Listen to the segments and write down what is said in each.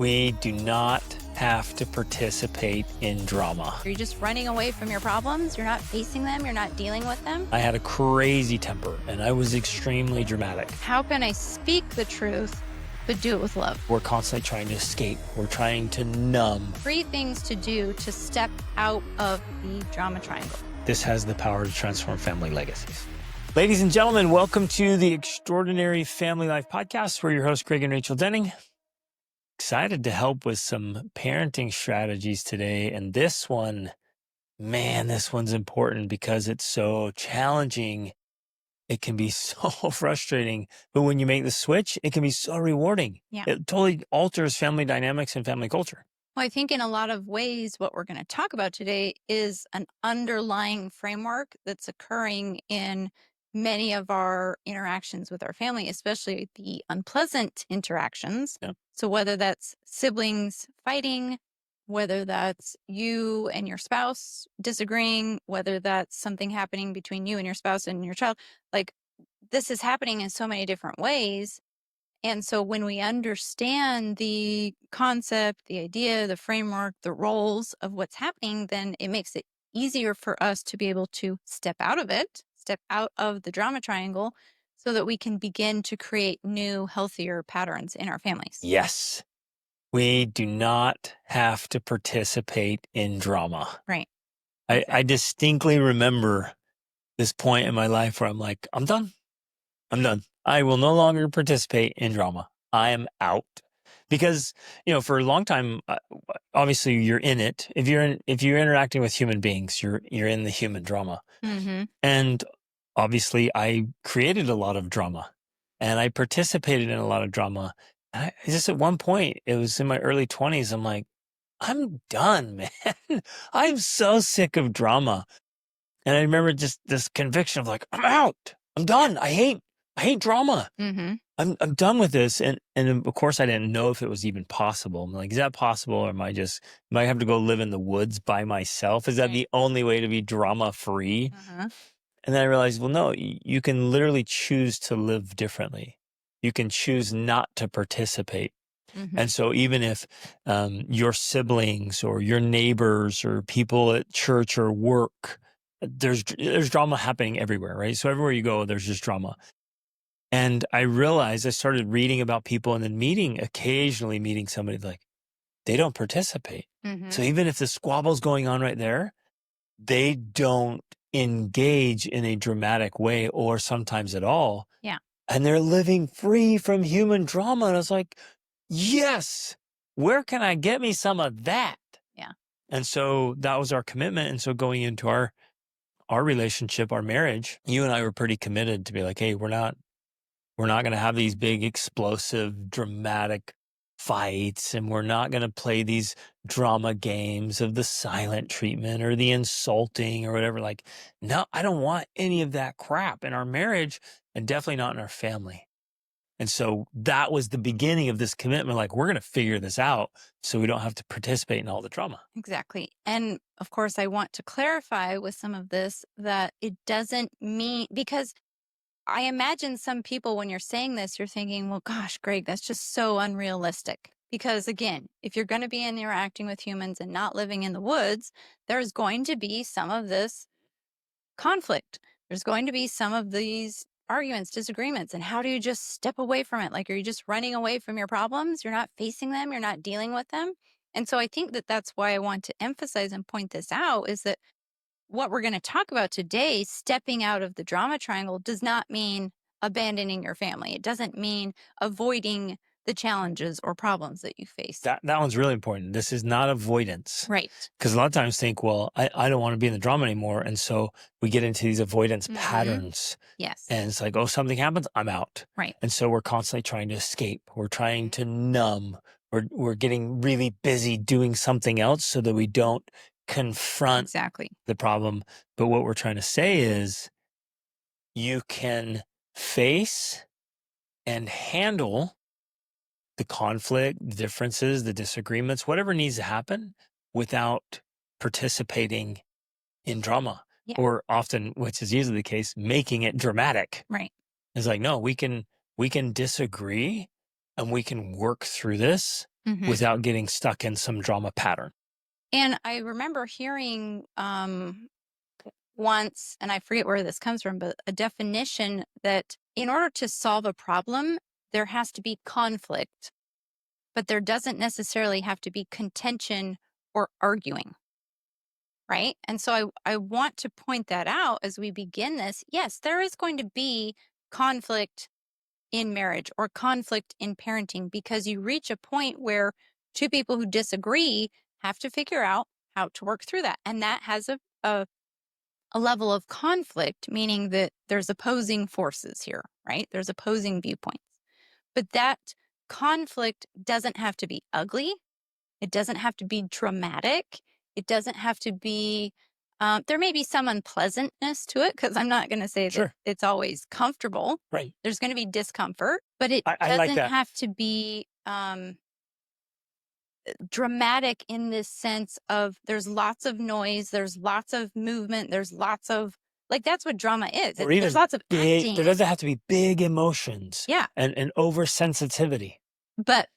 We do not have to participate in drama. Are you just running away from your problems? You're not facing them? You're not dealing with them? I had a crazy temper and I was extremely dramatic. How can I speak the truth, but do it with love? We're constantly trying to escape. We're trying to numb. 3 things to do to step out of the drama triangle. This has the power to transform family legacies. Ladies and gentlemen, welcome to the Extraordinary Family Life Podcast. We're your hosts, Greg and Rachel Denning. Excited to help with some parenting strategies today. And this one, man, this one's important because it's so challenging. It can be so frustrating, but when you make the switch, it can be so rewarding. Yeah. It totally alters family dynamics and family culture. Well, I think in a lot of ways, what we're going to talk about today is an underlying framework that's occurring in many of our interactions with our family, especially the unpleasant interactions. Yeah. So whether that's siblings fighting, whether that's you and your spouse disagreeing, whether that's something happening between you and your spouse and your child, like this is happening in so many different ways. And so when we understand the concept, the idea, the framework, the roles of what's happening, then it makes it easier for us to be able to step out of it, step out of the drama triangle, so that we can begin to create new, healthier patterns in our families. Yes, we do not have to participate in drama. Right. I distinctly remember this point in my life where I'm like, I'm done. I'm done. I will no longer participate in drama. I am out. Because, for a long time, obviously you're in it. If you're interacting with human beings, you're in the human drama. Mm-hmm. And obviously I created a lot of drama and I participated in a lot of drama. And just at one point, it was in my early 20s, I'm like, I'm done, man. I'm so sick of drama. And I remember just this conviction of like, I'm out. I'm done. I hate drama. Mm-hmm. I'm done with this. And of course I didn't know if it was even possible. I'm like, is that possible? Or am I have to go live in the woods by myself? Is that Right. the only way to be drama free? Uh-huh. And then I realized, well, no, you can literally choose to live differently. You can choose not to participate. Mm-hmm. And so even if your siblings or your neighbors or people at church or work, there's drama happening everywhere, right? So everywhere you go, there's just drama. And I realized I started reading about people and then occasionally meeting somebody like, they don't participate. Mm-hmm. So even if the squabble's going on right there, they don't engage in a dramatic way or sometimes at all. Yeah. And they're living free from human drama. And I was like, yes, where can I get me some of that? Yeah. And so that was our commitment. And so going into our relationship, our marriage, you and I were pretty committed to be like, hey, we're not going to have these big, explosive, dramatic fights, and we're not going to play these drama games of the silent treatment or the insulting or whatever. Like, no, I don't want any of that crap in our marriage and definitely not in our family. And so that was the beginning of this commitment. Like, we're going to figure this out so we don't have to participate in all the drama. Exactly. And of course, I want to clarify with some of this that it doesn't mean, because I imagine some people, when you're saying this, you're thinking, well, gosh, Greg, that's just so unrealistic. Because again, if you're going to be interacting with humans and not living in the woods, there's going to be some of this conflict. There's going to be some of these arguments, disagreements. And how do you just step away from it? Like, are you just running away from your problems? You're not facing them. You're not dealing with them. And so I think that that's why I want to emphasize and point this out, is that what we're going to talk about today, stepping out of the drama triangle, does not mean abandoning your family. It doesn't mean avoiding the challenges or problems that you face. That one's really important. This is not avoidance. Right. Because a lot of times think, well, I don't want to be in the drama anymore. And so we get into these avoidance Mhm. patterns. Yes. And it's like, oh, something happens, I'm out. Right. And so we're constantly trying to escape. We're trying to numb. We're getting really busy doing something else so that we don't confront Exactly. the problem. But what we're trying to say is you can face and handle the conflict, the differences, the disagreements, whatever needs to happen without participating in drama. Yeah. Or often, which is usually the case, making it dramatic. Right. It's like, no, we can disagree and we can work through this without getting stuck in some drama pattern. And I remember hearing once, and I forget where this comes from, but a definition that in order to solve a problem, there has to be conflict, but there doesn't necessarily have to be contention or arguing. Right. And so I want to point that out as we begin this. Yes, there is going to be conflict in marriage or conflict in parenting because you reach a point where two people who disagree have to figure out how to work through that. And that has a level of conflict, meaning that there's opposing forces here, right? There's opposing viewpoints. But that conflict doesn't have to be ugly. It doesn't have to be dramatic. It doesn't have to be, there may be some unpleasantness to it because I'm not going to say that it's always comfortable. Right. There's going to be discomfort, but it I like doesn't that. have to be dramatic in this sense of there's lots of noise, there's lots of movement, there's lots of, like, that's what drama is. Or even There's lots of acting. there doesn't have to be big emotions. Yeah. And oversensitivity. But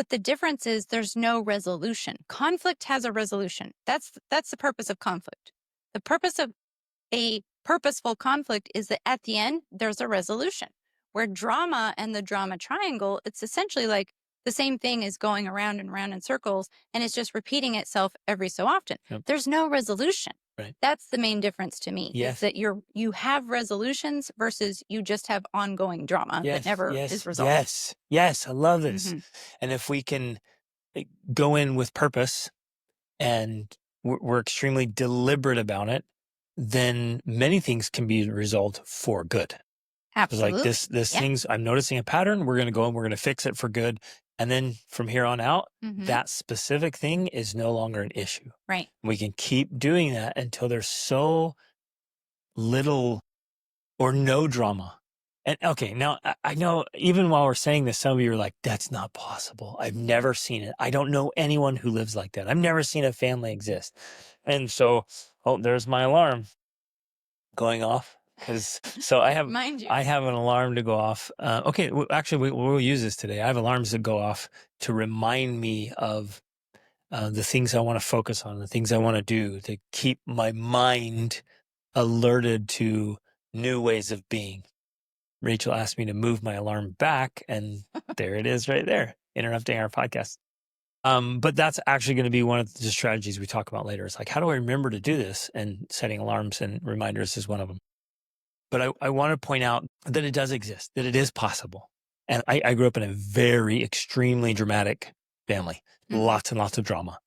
the difference is there's no resolution. Conflict has a resolution. That's the purpose of conflict. The purpose of a purposeful conflict is that at the end, there's a resolution. Where drama and the drama triangle, it's essentially like the same thing is going around and around in circles, and it's just repeating itself every so often. Yep. There's no resolution. Right. That's the main difference to me. Yes. Is that you have resolutions versus you just have ongoing drama that never is resolved. Yes. I love this. And if we can go in with purpose and we're extremely deliberate about it, then many things can be resolved for good. Absolutely. Like this things, I'm noticing a pattern. We're going to go and we're going to fix it for good. And then from here on out, that specific thing is no longer an issue. Right. We can keep doing that until there's so little or no drama. And okay, now I know even while we're saying this, some of you are like, that's not possible. I've never seen it. I don't know anyone who lives like that. I've never seen a family exist. And so, there's my alarm going off. So I have, Mind you. I have an alarm to go off. Okay, actually, we'll use this today. I have alarms that go off to remind me of the things I want to focus on, the things I want to do, to keep my mind alerted to new ways of being. Rachel asked me to move my alarm back, and there it is right there, interrupting our podcast. But that's actually going to be one of the strategies we talk about later. It's like, how do I remember to do this? And setting alarms and reminders is one of them. But I want to point out that it does exist, that it is possible. And I grew up in a very extremely dramatic family, lots and lots of drama.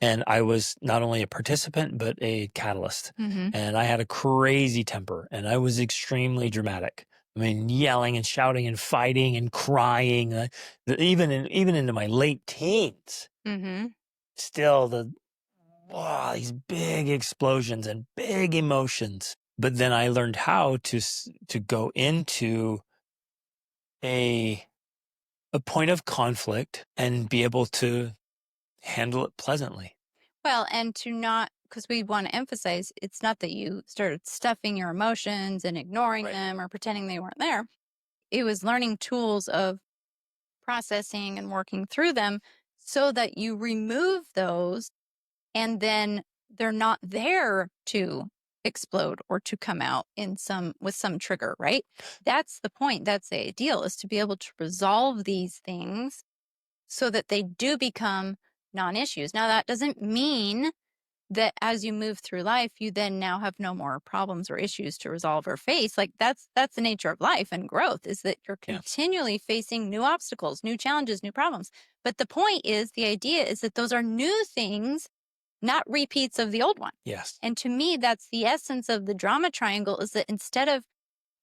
And I was not only a participant, but a catalyst. And I had a crazy temper, and I was extremely dramatic. I mean, yelling and shouting and fighting and crying, even into my late teens. Still these big explosions and big emotions. But then I learned how to go into a point of conflict and be able to handle it pleasantly. Well, and to not, because we want to emphasize, it's not that you started stuffing your emotions and ignoring them or pretending they weren't there. It was learning tools of processing and working through them so that you remove those and then they're not there to explode or to come out with some trigger, right? That's the point. That's the ideal, is to be able to resolve these things so that they do become non-issues. Now, that doesn't mean that as you move through life, you then now have no more problems or issues to resolve or face. Like that's the nature of life and growth, is that you're continually facing new obstacles, new challenges, new problems. But the point is, the idea is that those are new things, not repeats of the old one. Yes. And to me, that's the essence of the drama triangle, is that instead of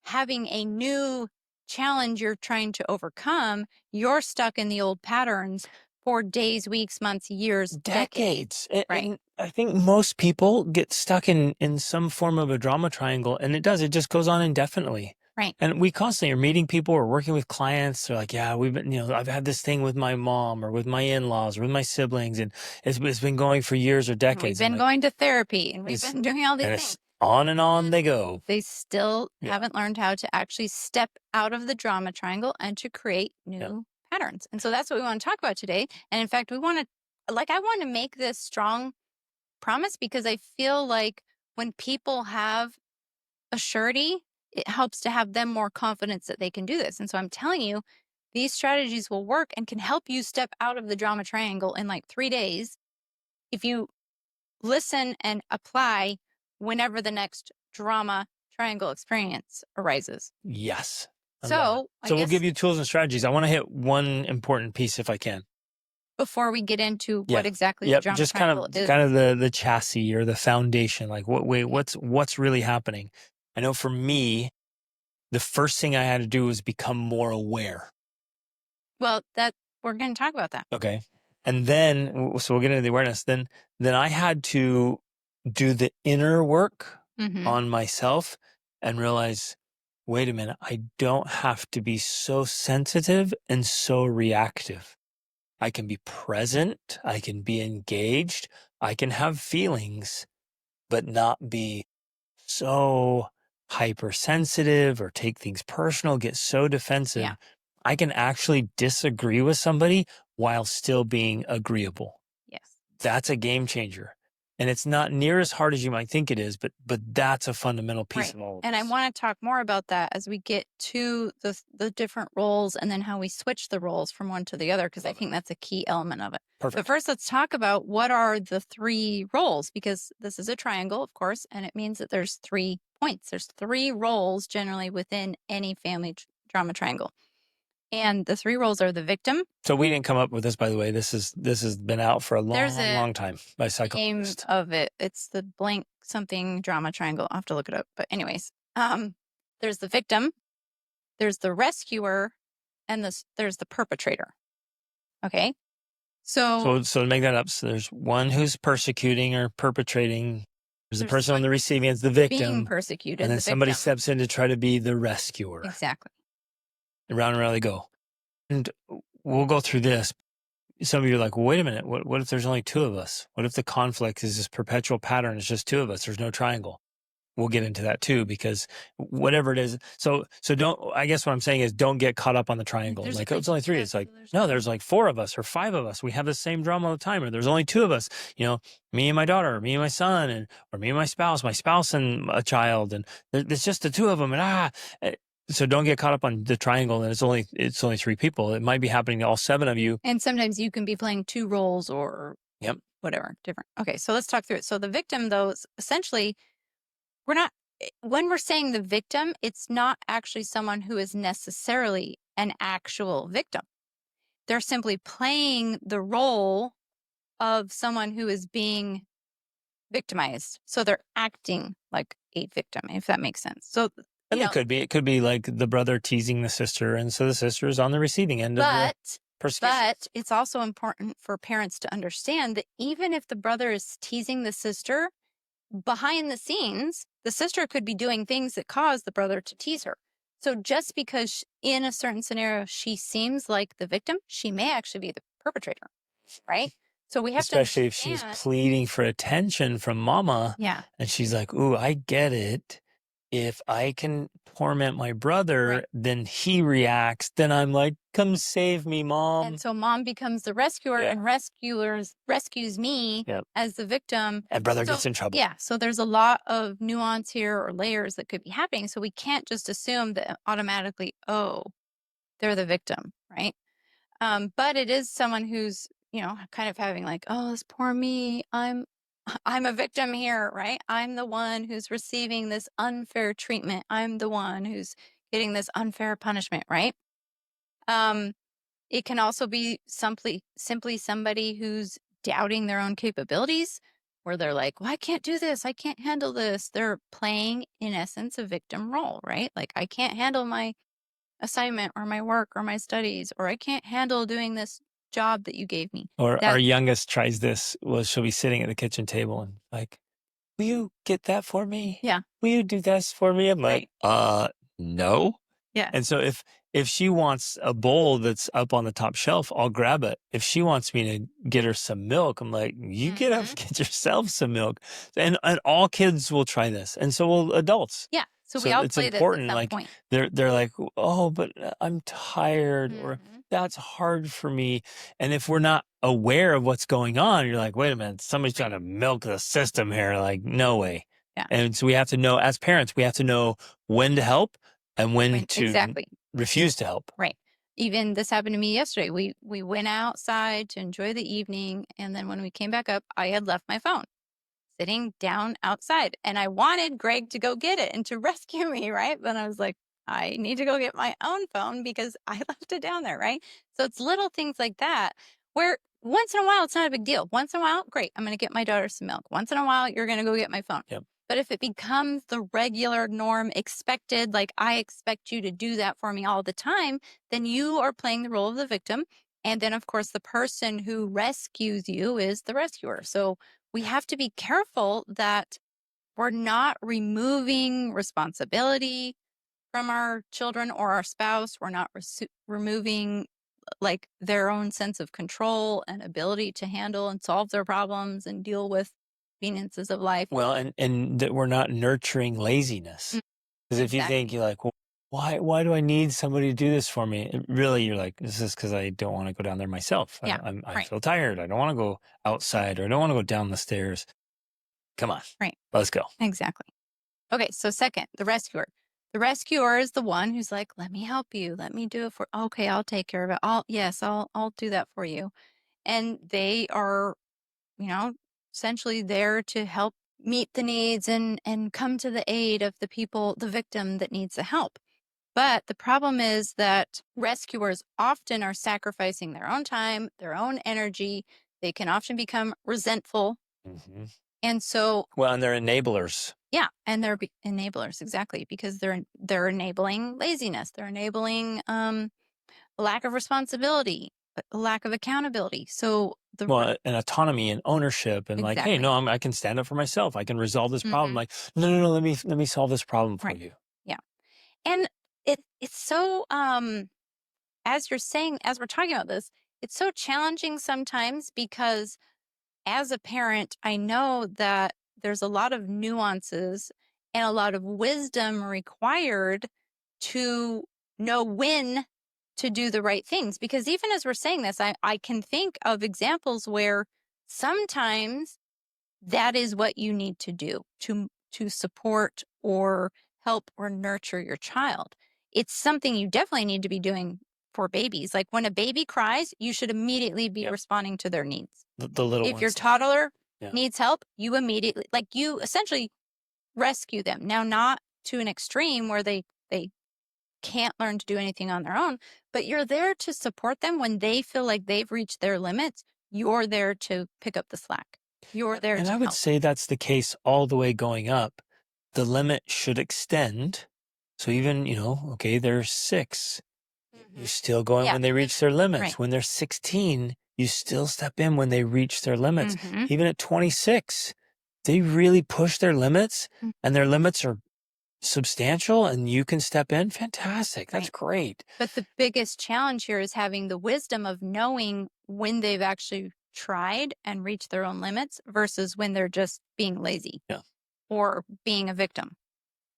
having a new challenge you're trying to overcome, you're stuck in the old patterns for days, weeks, months, years, decades. Right. And I think most people get stuck in some form of a drama triangle, and it just goes on indefinitely. Right. And we constantly are meeting people or working with clients. They're like, yeah, we've been, I've had this thing with my mom or with my in-laws or with my siblings, and it's been going for years or decades. We've been going to therapy, and we've been doing all these things. On and on they go. They still haven't learned how to actually step out of the drama triangle and to create new patterns. And so that's what we want to talk about today. And in fact, I want to make this strong promise because I feel like when people have a surety, it helps to have them more confidence that they can do this. And so I'm telling you, these strategies will work and can help you step out of the drama triangle in like 3 days if you listen and apply whenever the next drama triangle experience arises. Yes. I love it. So I So we'll guess give you tools and strategies. I want to hit one important piece if I can. before we get into Yeah. what exactly the Yep. drama Just triangle is. kind of the chassis or the foundation. Like what's really happening? I know for me, the first thing I had to do was become more aware. Well, that we're going to talk about that. Okay. And then, so we'll get into the awareness. Then I had to do the inner work on myself and realize, wait a minute, I don't have to be so sensitive and so reactive. I can be present. I can be engaged. I can have feelings, but not be so hypersensitive or take things personal, get so defensive. Yeah. I can actually disagree with somebody while still being agreeable. Yes. That's a game changer. And it's not near as hard as you might think it is, but that's a fundamental piece Right. of all of And I this. want to talk more about that as we get to the different roles and then how we switch the roles from one to the other, because I think that's a key element of it. But Perfect. first, let's talk about what are the 3 roles, because this is a triangle, of course, and it means that there's 3 points. There's 3 roles generally within any family drama triangle. And the 3 roles are the victim. So we didn't come up with this, by the way. This has been out for a long time by Name psychologists. of it. It's the blank something drama triangle. I'll have to look it up. But anyways, there's the victim, there's the rescuer, and there's the perpetrator. Okay. So So to make that up, so there's one who's persecuting or perpetrating. There's the there's person on the receiving end, the being victim, persecuted, and then the somebody victim. steps in to try to be the rescuer. Exactly. And round they go. And we'll go through this. Some of you are like, well, wait a minute. What if there's only 2 of us? What if the conflict is this perpetual pattern? It's just 2 of us. There's no triangle. We'll get into that too, because whatever it is. So I guess what I'm saying is don't get caught up on the triangle. Like, oh, it's only 3. It's like, no, there's like 4 of us or 5 of us. We have the same drama all the time. Or there's only 2 of us, me and my daughter, or me and my son, or me and my spouse and a child. And there's just the 2 of them. And so don't get caught up on the triangle. And it's only 3 people. It might be happening to all 7 of you. And sometimes you can be playing 2 roles or Yep. whatever, different. Okay. So let's talk through it. So the victim, though, is essentially, when we're saying the victim, it's not actually someone who is necessarily an actual victim. They're simply playing the role of someone who is being victimized. So they're acting like a victim, if that makes sense. So, And it could be like the brother teasing the sister. And so the sister is on the receiving end of the persecution. But it's also important for parents to understand that even if the brother is teasing the sister, behind the scenes, the sister could be doing things that cause the brother to tease her. So just because in a certain scenario she seems like the victim, she may actually be the perpetrator, right? So we have especially if she's pleading for attention from mama. Yeah. And she's like, ooh, I get it. If I can torment my brother, then he reacts. Then I'm like, come save me, mom. And so mom becomes the rescuer and rescues me as the victim. And brother gets in trouble. Yeah. So there's a lot of nuance here or layers that could be happening. So we can't just assume that automatically, oh, they're the victim, right? But it is someone who's, kind of having like, oh, this poor me. I'm a victim here, right? I'm the one who's receiving this unfair treatment. I'm the one who's getting this unfair punishment, right? It can also be simply somebody who's doubting their own capabilities, where they're like, well, I can't do this. I can't handle this. They're playing, in essence, a victim role, right? Like, I can't handle my assignment or my work or my studies, or I can't handle doing this job that you gave me. Or our youngest tries this. Well, she'll be sitting at the kitchen table and like, will you get that for me? Yeah. Will you do this for me? I'm like, no. Yeah. And so if she wants a bowl that's up on the top shelf, I'll grab it. If she wants me to get her some milk, I'm like, you get up, get yourself some milk. And all kids will try this. And so will adults. Yeah. So we all it's play important. This at some like point. they're like, oh, but I'm tired, or that's hard for me. And if we're not aware of what's going on, you're like, wait a minute, somebody's trying to milk the system here. Like, no way. Yeah. And so we have to know, as parents, we have to know when to help and when to Exactly. refuse to help. Right. Even this happened to me yesterday. We went outside to enjoy the evening, and then when we came back up, I had left my phone sitting down outside, and I wanted Greg to go get it and to rescue me, right? But I was like, I need to go get my own phone because I left it down there, right? So it's little things like that where once in a while it's not a big deal. Once in a while, great, I'm going to get my daughter some milk. Once in a while, you're going to go get my phone. Yep. But if it becomes the regular norm, expected, like I expect you to do that for me all the time, then you are playing the role of the victim. And then, of course, the person who rescues you is the rescuer. So we have to be careful that we're not removing responsibility from our children or our spouse. We're not removing like their own sense of control and ability to handle and solve their problems and deal with conveniences of life. Well, and that we're not nurturing laziness. Mm, Because if you think exactly. you're like, well, why do I need somebody to do this for me? And really, you're like, this is because I don't want to go down there myself. Yeah. I Right. feel tired. I don't want to go outside or I don't want to go down the stairs. Come on, Right. let's go. Exactly. Okay. So second, the rescuer. The rescuer is the one who's like, let me help you. Let me do it for, okay, I'll take care of it. I'll do that for you. And they are, you know, essentially there to help meet the needs and come to the aid of the people, the victim that needs the help. But the problem is that rescuers often are sacrificing their own time, their own energy. They can often become resentful. Hmm. And so, Well, and they're enablers. yeah, and they're enablers, exactly, because they're enabling laziness. They're enabling a lack of responsibility, a lack of accountability. So Well, and autonomy and ownership and like, hey, exactly. no, I can stand up for myself. I can resolve this problem. Hmm. Like, no, let me solve this problem for Right. you. Yeah. And it's so as you're saying, as we're talking about this, it's so challenging sometimes because as a parent, I know that there's a lot of nuances and a lot of wisdom required to know when to do the right things. Because even as we're saying this, I can think of examples where sometimes that is what you need to do to support or help or nurture your child. It's something you definitely need to be doing for babies. Like when a baby cries, you should immediately be Yep. responding to their needs. The little If your ones. toddler Yeah. needs help, you immediately, like, you essentially rescue them. Now, not to an extreme where they can't learn to do anything on their own, but you're there to support them when they feel like they've reached their limits. You're there to pick up the slack. You're there And to I would help. say that's the case all the way going up. The limit should extend. So even, okay, they're 6. You Mhm. still go in Yeah, when they because reach their right. limits. When they're 16, you still step in when they reach their limits. Mhm. Even at 26, they really push their limits Mm, and their limits are substantial and you can step in. Fantastic. That's right. great. But the biggest challenge here is having the wisdom of knowing when they've actually tried and reached their own limits versus when they're just being lazy Yeah. or being a victim.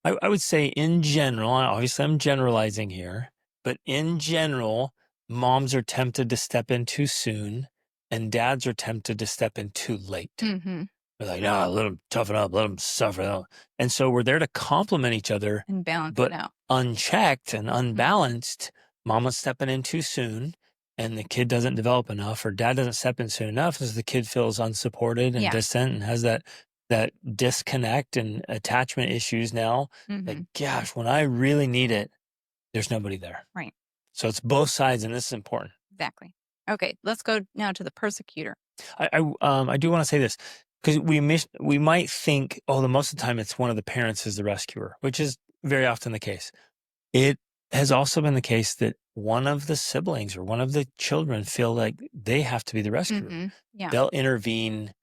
I would say in general, obviously I'm generalizing here, but in general, moms are tempted to step in too soon and dads are tempted to step in too late. Mhm. We're like, no, let them toughen up, let them suffer. And so we're there to complement each other, And balance it but out. unchecked and Mhm. unbalanced, mama's stepping in too soon and the kid doesn't develop enough or dad doesn't step in soon enough as the kid feels unsupported and Yeah. distant and has that disconnect and attachment issues now. Like, Mhm. gosh, when I really need it, there's nobody there. Right. So it's both sides, and this is important. Exactly. Okay, let's go now to the persecutor. I do want to say this because we might think, oh, the most of the time it's one of the parents is the rescuer, which is very often the case. It has also been the case that one of the siblings or one of the children feel like they have to be the rescuer. Mhm. Yeah. They'll intervene.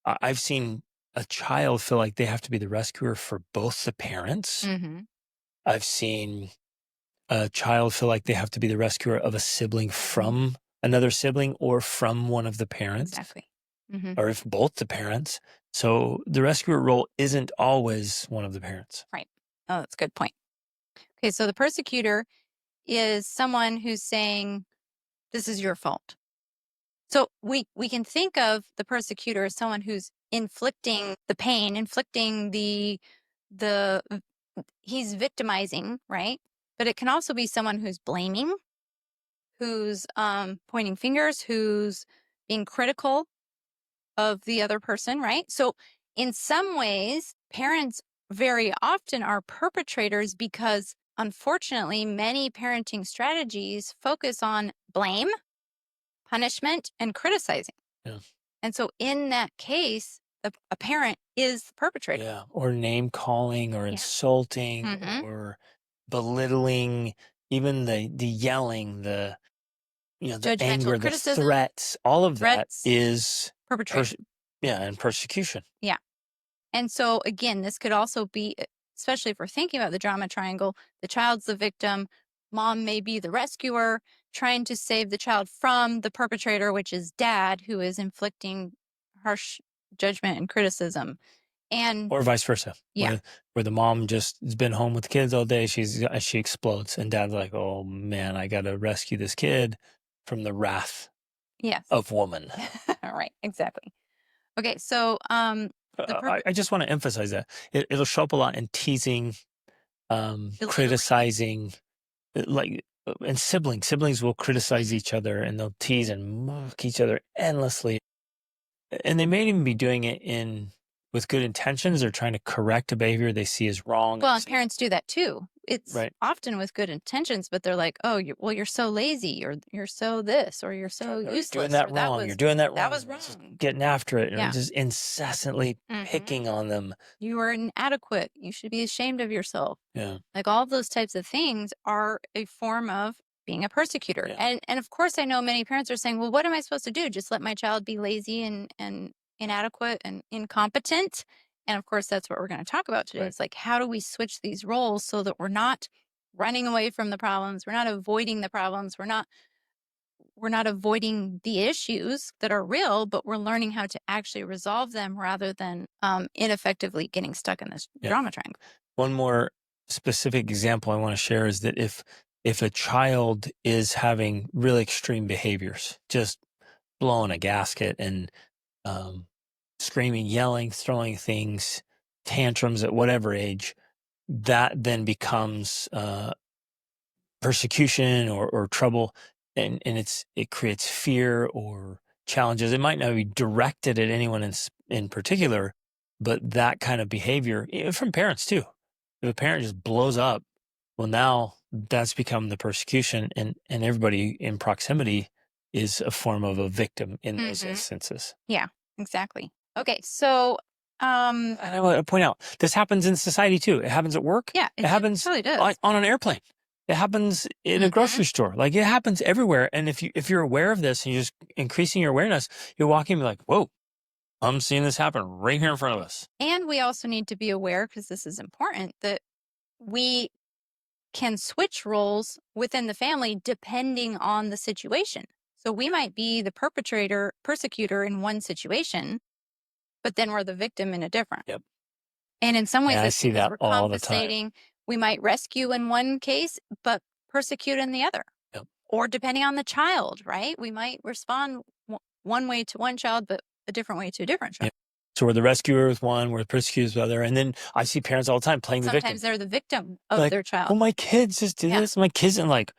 I've seen a child feel like they have to be the rescuer for both the parents. Mhm. I've seen a child feel like they have to be the rescuer of a sibling Mhm. from another sibling or from one of the parents Exactly. Mhm. or if both the parents. So the rescuer role isn't always one of the parents. Right. Oh, that's a good point. Okay, so the persecutor is someone who's saying, This is your fault. So we can think of the persecutor as someone who's inflicting the pain, inflicting the he's victimizing, right? But it can also be someone who's blaming, who's pointing fingers, who's being critical of the other person, right? So in some ways, parents very often are perpetrators because unfortunately, many parenting strategies focus on blame, punishment, and criticizing. Yeah. And so in that case, a parent is the perpetrator. Yeah. Or name calling or Yeah. insulting Mhm. or belittling, even the yelling, the the Judgmental anger, the criticism, threats, all of that threats, is perpetration. and persecution. Yeah. And so again, this could also be, especially if we're thinking about the drama triangle, the child's the victim, mom may be the rescuer, trying to save the child from the perpetrator, which is dad, who is inflicting harsh judgment and criticism. And Or vice versa. yeah, Where the mom just has been home with the kids all day, she explodes, and dad's like, "Oh man, I got to rescue this kid from the wrath yes. of woman." Right, exactly. Okay, so I just want to emphasize that it'll show up a lot in teasing, belittling. criticizing, and siblings will criticize Mhm. each other and they'll tease and mock each other endlessly, and they may even be doing it in with good intentions. They're trying to correct a behavior they see as wrong. Well, and parents do that too. It's Right. often with good intentions, but they're like, "Oh, you're so lazy, or you're so this, or you're so Or you're doing useless, that or that wrong. You're doing that wrong. was It's just wrong." getting after it, and Yeah. just incessantly Mhm. picking on them. You are inadequate. You should be ashamed of yourself. Yeah. Like all of those types of things are a form of being a persecutor. Yeah. And of course I know many parents are saying, "Well, what am I supposed to do? Just let my child be lazy and inadequate and incompetent?" And of course that's what we're going to talk about today. Right. It's like, how do we switch these roles so that we're not running away from the problems, we're not avoiding the problems, we're not avoiding the issues that are real, but we're learning how to actually resolve them rather than ineffectively getting stuck in this Yeah. drama triangle. One more specific example I want to share is that if a child is having really extreme behaviors, just blowing a gasket and um, screaming, yelling, throwing things, tantrums at whatever age, that then becomes persecution or trouble, and it creates fear or challenges. It might not be directed at anyone in particular, but that kind of behavior from parents too. If a parent just blows up, well, now that's become the persecution, and everybody in proximity is a form of a victim in those Hmm. instances. Yeah, exactly. Okay, so And I want to point out, this happens in society too. It happens at work. yeah, It happens totally on, does. on an airplane. It happens in a Hmm. grocery store. Like it happens everywhere. And if you're aware of this and you're just increasing your awareness, you'll walk in and be like, "Whoa, I'm seeing this happen right here in front of us." And we also need to be aware, because this is important, that we can switch roles within the family depending on the situation. So we might be the persecutor in one situation, but then we're the victim in a different. Yep. And in some ways, Yeah, I that's see because that we're all the time. compensating. We might rescue in one case, but persecute in the other. Yep. Or depending on the child, right? We might respond one way to one child, but a different way to a different child. Yep. So we're the rescuer with one, we're the persecutor with the other. And then I see parents all the time playing the victim. Sometimes they're the victim of Like, their child. well, my kids just did Yeah. this. My kids, and like,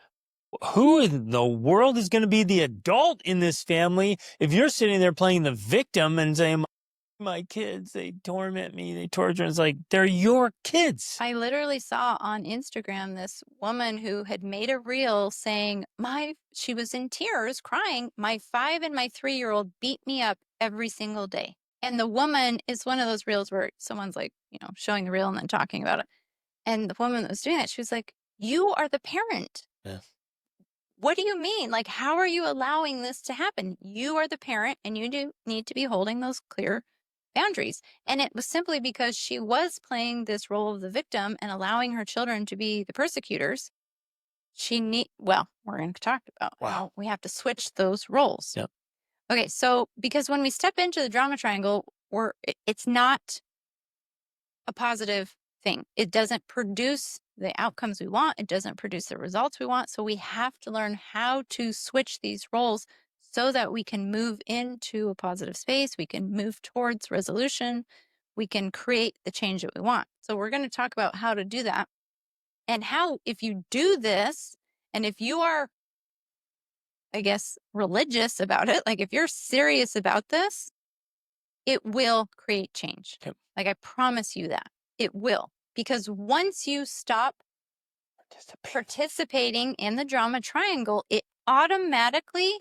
who in the world is going to be the adult in this family if you're sitting there playing the victim and saying, "My kids, they torment me, they torture." It's like, they're your kids. I literally saw on Instagram this woman who had made a reel saying, she was in tears crying, "My 5 and my 3-year-old beat me up every single day." And the woman is one of those reels where someone's like, showing the reel and then talking about it. And the woman that was doing that, she was like, "You are the parent. Yeah. What do you mean? Like, how are you allowing this to happen? You are the parent and you do need to be holding those clear boundaries." And it was simply because she was playing this role of the victim and allowing her children to be the persecutors. We're going to talk about Wow. how we have to switch those roles. Yep. Okay. So, because when we step into the drama triangle, it's not a positive thing. It doesn't produce the outcomes we want. It doesn't produce the results we want. So we have to learn how to switch these roles so that we can move into a positive space. We can move towards resolution. We can create the change that we want. So we're going to talk about how to do that and how, if you do this, and if you are, I guess, religious about it, like if you're serious about this, it will create change. Yep. Like I promise you that it will. Because once you stop participating in the drama triangle, it automatically,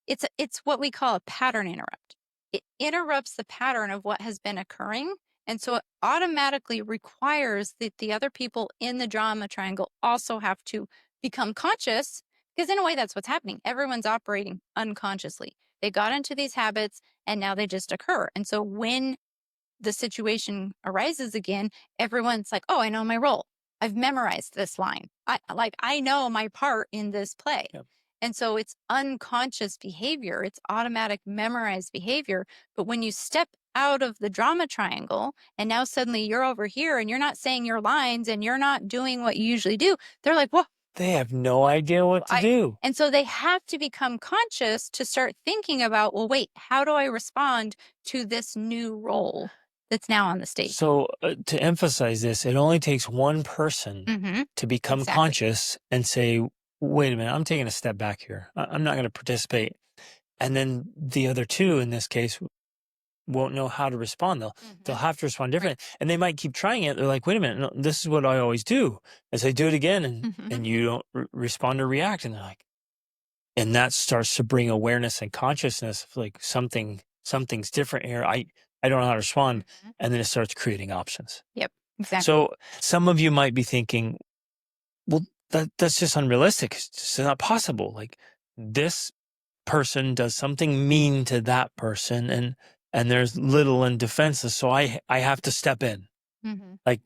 it's what we call a pattern interrupt. It interrupts the pattern of what has been occurring. And so it automatically requires that the other people in the drama triangle also have to become conscious, because in a way that's what's happening. Everyone's operating unconsciously. They got into these habits and now they just occur. And so when the situation arises again, everyone's like, oh, I know my role. I've memorized this line. I know my part in this play. Yep. And so it's unconscious behavior. It's automatic memorized behavior. But when you step out of the drama triangle and now suddenly you're over here and you're not saying your lines and you're not doing what you usually do, they're like, whoa, They have no idea what to do. and so they have to become conscious to start thinking about, well, wait, how do I respond to this new role that's now on the stage? So to emphasize this, it only takes one person Mhm. to become Exactly. conscious and say, wait a minute, I'm taking a step back here. I'm not going to participate. And then the other two in this case won't know how to respond. They'll Mhm. have to respond Right. different. And they might keep trying it. They're like, wait a minute, no, this is what I always do. As I do it again and Mhm. you don't respond or react. And they're like, and that starts to bring awareness and consciousness of like something's different here. I don't know how to respond. Mhm. And then it starts creating options. Yep. Exactly. So some of you might be thinking, well, that's just unrealistic. It's just not possible. Like this person does something mean to that person and there's little and defenseless. So I have to step in. Mhm. Like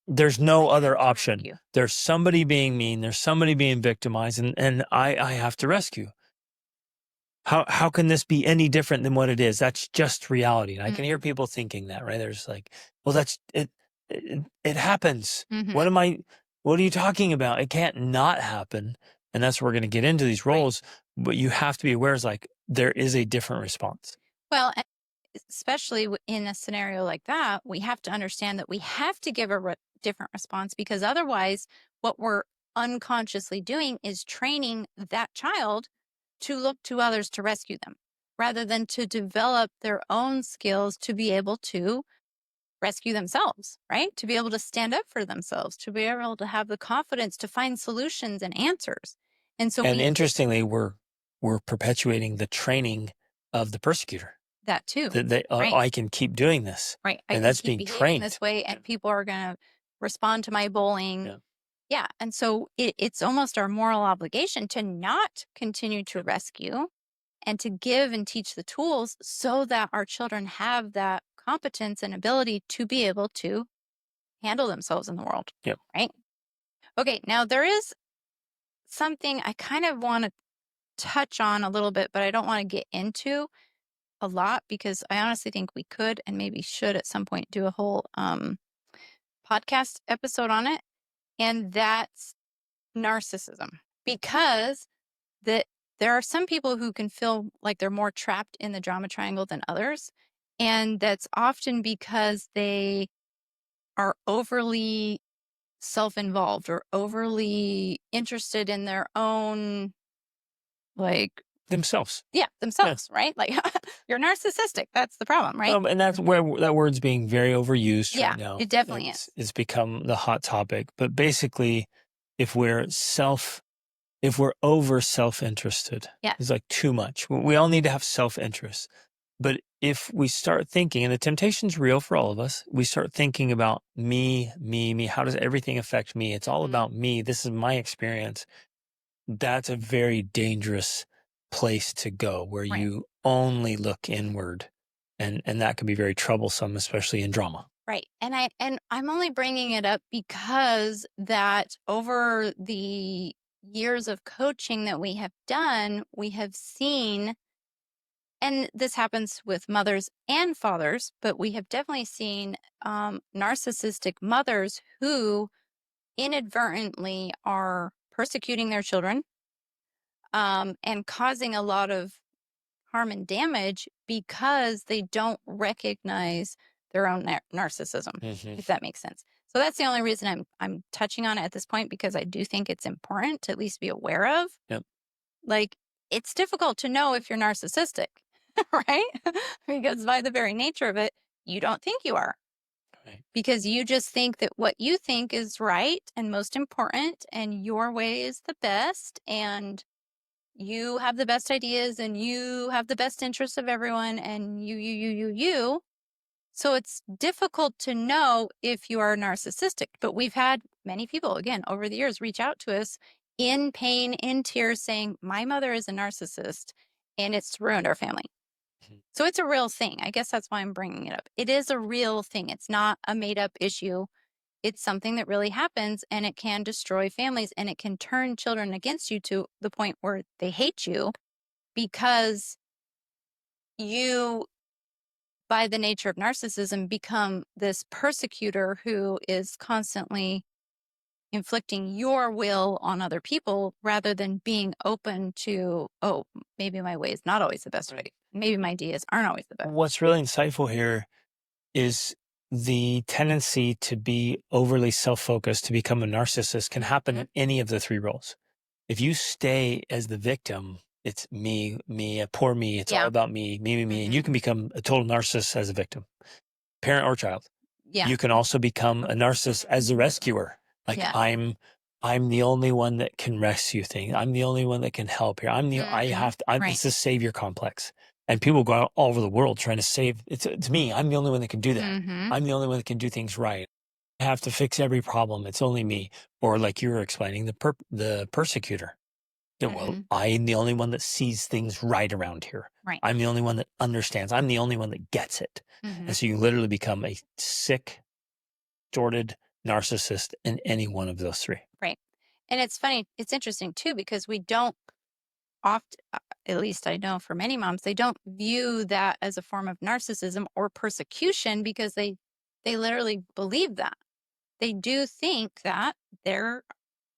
there's no I have other to option. rescue. There's somebody being mean. There's somebody being victimized and I have to rescue. How can this be any different than what it is? That's just reality. And I can hear people thinking that, right? There's like, well, that's it. It happens. Mhm. What are you talking about? It can't not happen. And that's where we're going to get into these Right. roles. But you have to be aware is like, there is a different response. Well, and especially in a scenario like that, we have to understand that we have to give a different response, because otherwise, what we're unconsciously doing is training that child to look to others to rescue them rather than to develop their own skills to be able to rescue themselves, right? To be able to stand up for themselves, to be able to have the confidence to find solutions and answers. And so And we, interestingly, we're perpetuating the training of the persecutor that too, that they, right? I can keep doing this. Right. I And can that's keep being behaving trained. this way and people are going to respond to my bullying. Yeah. Yeah. And so it's almost our moral obligation to not continue to rescue and to give and teach the tools so that our children have that competence and ability to be able to handle themselves in the world. Yep. Right. Okay. Now, there is something I kind of want to touch on a little bit, but I don't want to get into a lot because I honestly think we could and maybe should at some point do a whole podcast episode on it. And that's narcissism, because that there are some people who can feel like they're more trapped in the drama triangle than others. And that's often because they are overly self involved or overly interested in their own, like, Themselves. yeah, themselves, right? Like, you're narcissistic. That's the problem, right? And that's where that word's being very overused Yeah, right now. it definitely is. It's become the hot topic. But basically, if we're over self-interested, Yeah. it's like too much. We all need to have self-interest. But if we start thinking, and the temptation's real for all of us, we start thinking about me, how does everything affect me? It's all Mhm. about me. This is my experience. That's a very dangerous place to go where Right. you only look inward and that can be very troublesome, especially in drama. Right. And I'm only bringing it up because that over the years of coaching that we have done, we have seen, and this happens with mothers and fathers, but we have definitely seen narcissistic mothers who inadvertently are persecuting their children, and causing a lot of harm and damage because they don't recognize their own narcissism, Hmm. if that makes sense. So that's the only reason I'm touching on it at this point, because I do think it's important to at least be aware of. Yep. Like, it's difficult to know if you're narcissistic, right? Because by the very nature of it, you don't think you are, Right. because you just think that what you think is right and most important and your way is the best, and you have the best ideas and you have the best interests of everyone, and you. So it's difficult to know if you are narcissistic. But we've had many people, again, over the years reach out to us in pain, in tears, saying, my mother is a narcissist and it's ruined our family. Mhm. So it's a real thing. I guess that's why I'm bringing it up. It is a real thing. It's not a made up issue. It's something that really happens, and it can destroy families, and it can turn children against you to the point where they hate you because you, by the nature of narcissism, become this persecutor who is constantly inflicting your will on other people rather than being open to, oh, maybe my way is not always the best way. Right. Maybe my ideas aren't always the best. What's really insightful here is the tendency to be overly self-focused, to become a narcissist, can happen in any of the three roles. If you stay as the victim, it's me, me, poor me. It's all Yeah. about me, me, me, me. And you can become a total narcissist as a victim, parent or child. Yeah. You can also become a narcissist as a rescuer. Like Yeah. I'm the only one that can rescue things. I'm the only one that can help here. I have to, Right. it's a savior complex. And people go out all over the world trying to save. It's me. I'm the only one that can do that. I'm the only one that can do things right. I have to fix every problem. It's only me. Or like you were explaining, the persecutor. Yeah, well, I'm the only one that sees things right around here. Right. I'm the only one that understands. I'm the only one that gets it. And so you literally become a sick, distorted narcissist in any one of those three. Right. And it's funny, it's interesting too, because we don't oft, at least I know for many moms, they don't view that as a form of narcissism or persecution, because they literally believe that. They do think that their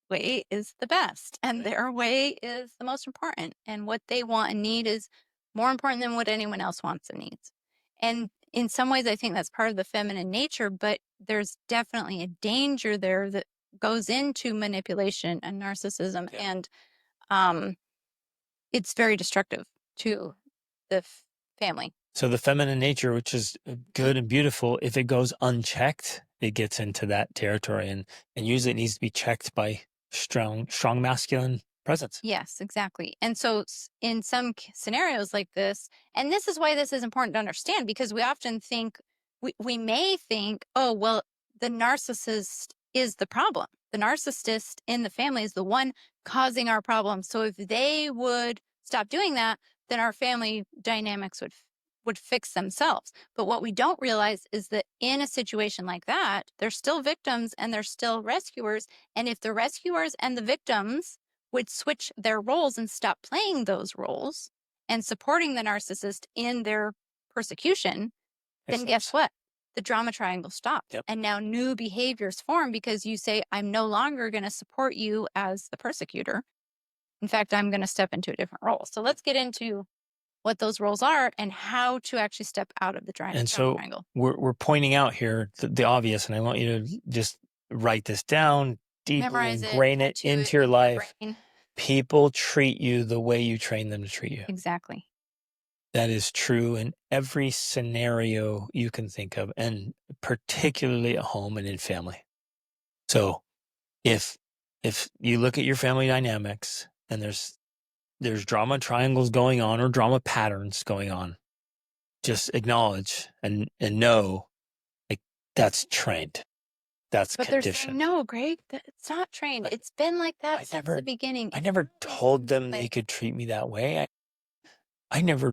way is the best and Right. their way is the most important, and what they want and need is more important than what anyone else wants and needs. And in some ways, I think that's part of the feminine nature, but there's definitely a danger there that goes into manipulation and narcissism. Yeah. And um, it's very destructive to the family. So the feminine nature, which is good and beautiful, if it goes unchecked, it gets into that territory, and usually it needs to be checked by strong masculine presence. Yes, exactly. And so in some scenarios like this, and this is why this is important to understand, because we often think, we may think, oh, well, the narcissist is the problem. The narcissist in the family is the one causing our problem. So if they would stop doing that, then our family dynamics would fix themselves. But what we don't realize is that in a situation like that, they're still victims and they're still rescuers. And if the rescuers and the victims would switch their roles and stop playing those roles and supporting the narcissist in their persecution, then guess what? The drama triangle stops. Yep. And now new behaviors form because you say, I'm no longer going to support you as the persecutor. In fact, I'm going to step into a different role. So let's get into what those roles are and how to actually step out of the drama And so triangle. we're pointing out here the obvious, and I want you to just write this down deeply, Memorize it, ingrain it tattoo into it your in life. brain. People treat you the way you train them to treat you. Exactly. That is true in every scenario you can think of, and particularly at home and in family. So if you look at your family dynamics and there's drama triangles going on or drama patterns going on, just acknowledge and know, like, that's trained. That's But they're saying, conditioned. no, Greg, it's not trained. Like, It's been like that I since never the beginning. I It's never always told been them this they way." could treat me that way. I never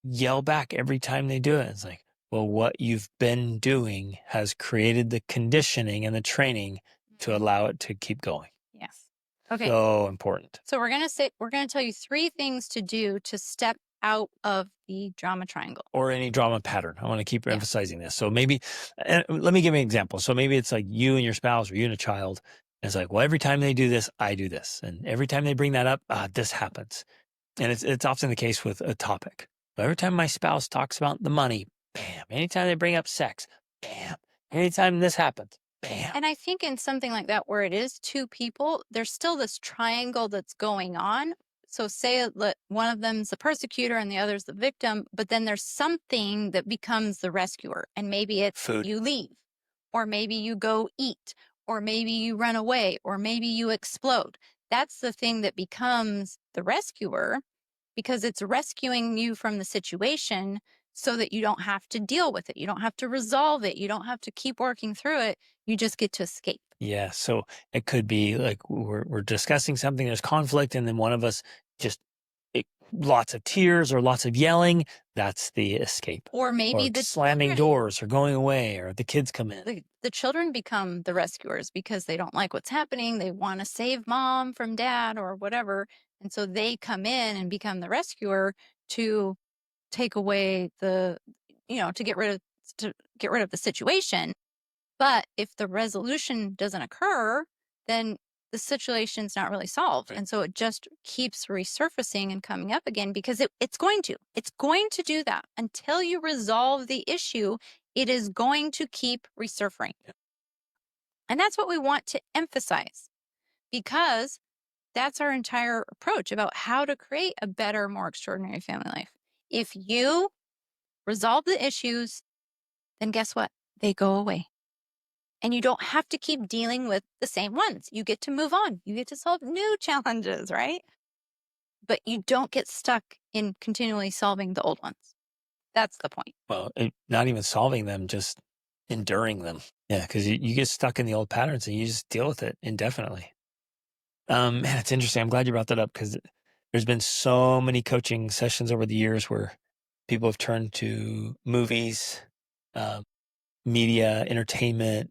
yell back every time they do it. It's like, well, what you've been doing has created the conditioning and the training to allow it to keep going. Yes. Okay. So important. So we're gonna tell you 3 things to do to step out of the drama triangle. Or any drama pattern. I want to keep Yeah. emphasizing this. So maybe, and let me give you an example. So maybe it's like you and your spouse or you and a child. And it's like, well, every time they do this, I do this. And every time they bring that up, this happens. And it's often the case with a topic. But every time my spouse talks about the money, bam. Anytime they bring up sex, bam. Anytime this happens, bam. And I think in something like that, where it is two people, there's still this triangle that's going on. So say one of them's the persecutor and the other's the victim, but then there's something that becomes the rescuer. And maybe it's Food. you leave, or maybe you go eat, or maybe you run away, or maybe you explode. That's the thing that becomes the rescuer, because it's rescuing you from the situation so that you don't have to deal with it. You don't have to resolve it. You don't have to keep working through it. You just get to escape. Yeah. So it could be like we're discussing something, there's conflict, and then one of us just lots of tears or lots of yelling. That's the escape. Or maybe Or the slamming children, doors or going away, or the kids come in. the children become the rescuers because they don't like what's happening. They want to save mom from dad or whatever. And so they come in and become the rescuer to take away to get rid of the situation. But if the resolution doesn't occur, then the situation's not really solved. Right. And so it just keeps resurfacing and coming up again because it's going to. It's going to do that until you resolve the issue. It is going to keep resurfacing. Yeah. And that's what we want to emphasize, because that's our entire approach about how to create a better, more extraordinary family life. If you resolve the issues, then guess what? They go away. And you don't have to keep dealing with the same ones. You get to move on. You get to solve new challenges, right? But you don't get stuck in continually solving the old ones. That's the point. Well, not even solving them, just enduring them. Yeah, because you get stuck in the old patterns and you just deal with it indefinitely. Man, it's interesting. I'm glad you brought that up, because there's been so many coaching sessions over the years where people have turned to movies, um, media, entertainment,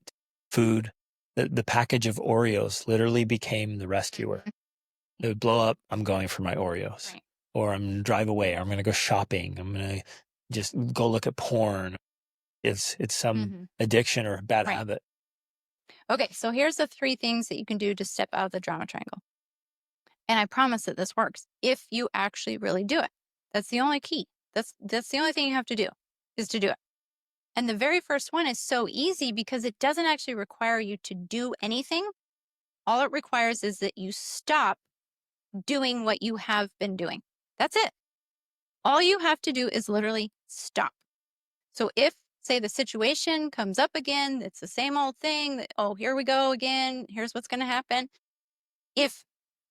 food. The package of Oreos literally became the rescuer. It would blow up. I'm going for my Oreos, Right. or I'm going to drive away. Or I'm going to go shopping. I'm going to just go look at porn. It's some addiction or a bad Right. habit. Okay, so here's the 3 things that you can do to step out of the drama triangle. And I promise that this works if you actually really do it. That's the only key. That's the only thing you have to do, is to do it. And the very first one is so easy because it doesn't actually require you to do anything. All it requires is that you stop doing what you have been doing. That's it. All you have to do is literally stop. So if, say, the situation comes up again, it's the same old thing that, oh, here we go again, here's what's going to happen. If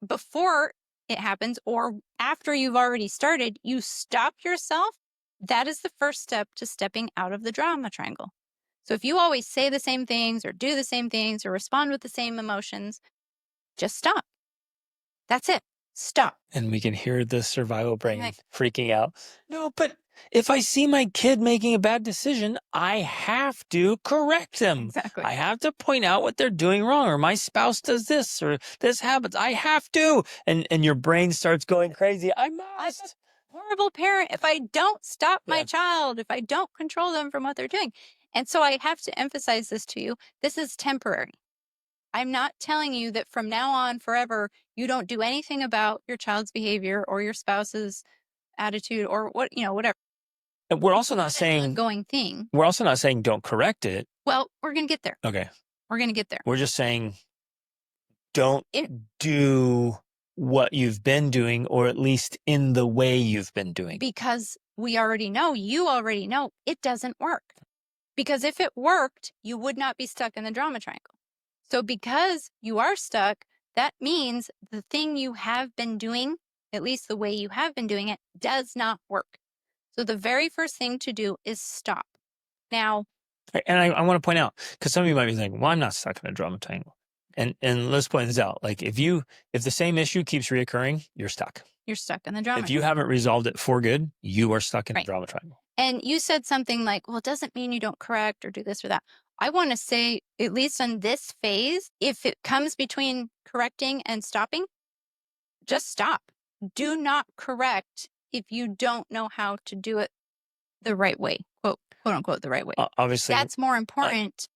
before it happens or after you've already started, you stop yourself, that is the first step to stepping out of the drama triangle. So if you always say the same things or do the same things or respond with the same emotions, just stop. That's it. Stop. And we can hear the survival brain Right. freaking out. No, but if I see my kid making a bad decision, I have to correct them. Exactly. I have to point out what they're doing wrong, or my spouse does this, or this happens. I have to. And your brain starts going crazy. I must. Horrible parent if I don't stop my Yeah. child, if I don't control them from what they're doing. And so I have to emphasize this to you. This is temporary. I'm not telling you that from now on forever, you don't do anything about your child's behavior or your spouse's attitude or whatever. And we're also not It's an saying ongoing thing. we're also not saying don't correct it. Well, we're going to get there. Okay. We're going to get there. We're just saying don't do what you've been doing, or at least in the way you've been doing. Because you already know it doesn't work. Because if it worked, you would not be stuck in the drama triangle. So because you are stuck, that means the thing you have been doing, at least the way you have been doing it, does not work. So the very first thing to do is stop. Now, and I want to point out, because some of you might be thinking, well, I'm not stuck in a drama triangle. And let's point this out. Like if the same issue keeps reoccurring, you're stuck. You're stuck in the drama. If you haven't resolved it for good, you are stuck in the drama triangle. And you said something like, well, it doesn't mean you don't correct or do this or that. I want to say, at least on this phase, if it comes between correcting and stopping, just stop. Do not correct if you don't know how to do it the right way, quote unquote, the right way. Obviously, That's more important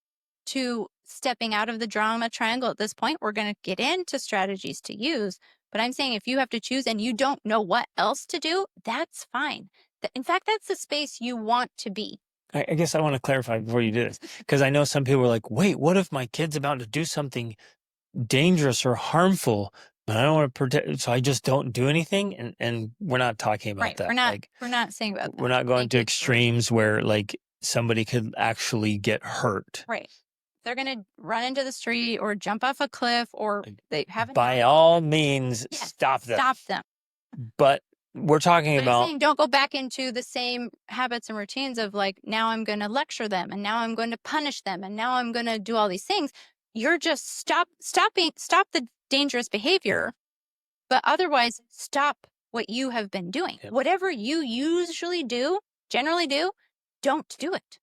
to stepping out of the drama triangle at this point. We're going to get into strategies to use, but I'm saying if you have to choose and you don't know what else to do, that's fine. In fact, that's the space you want to be. I guess I want to clarify before you do this, because I know some people are like, wait, what if my kid's about to do something dangerous or harmful, but I don't want to protect, so I just don't do anything? And we're not talking about Right. that. We're not saying about that. We're not going Thank to you. extremes where like somebody could actually get hurt. Right. They're going to run into the street or jump off a cliff or they haven't. By all means, stop them. Stop them. But we're talking But I'm about saying don't go back into the same habits and routines of like, now I'm going to lecture them and now I'm going to punish them and now I'm going to do all these things. You're just stop the dangerous behavior, but otherwise stop what you have been doing. Yep. Whatever you generally do, don't do it.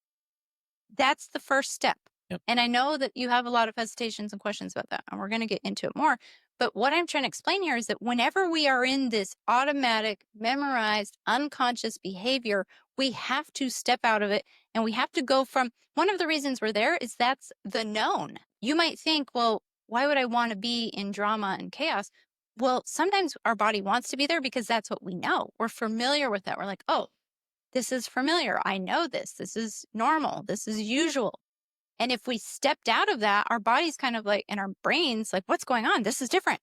That's the first step. Yep. And I know that you have a lot of hesitations and questions about that, and we're going to get into it more. But what I'm trying to explain here is that whenever we are in this automatic, memorized, unconscious behavior, we have to step out of it and we have to go from one of the reasons we're there is that's the known. You might think, well, why would I want to be in drama and chaos? Well, sometimes our body wants to be there because that's what we know. We're familiar with that. We're like, oh, this is familiar. I know this. This is normal. This is usual. And if we stepped out of that, our body's kind of like, and our brain's like, what's going on? This is different.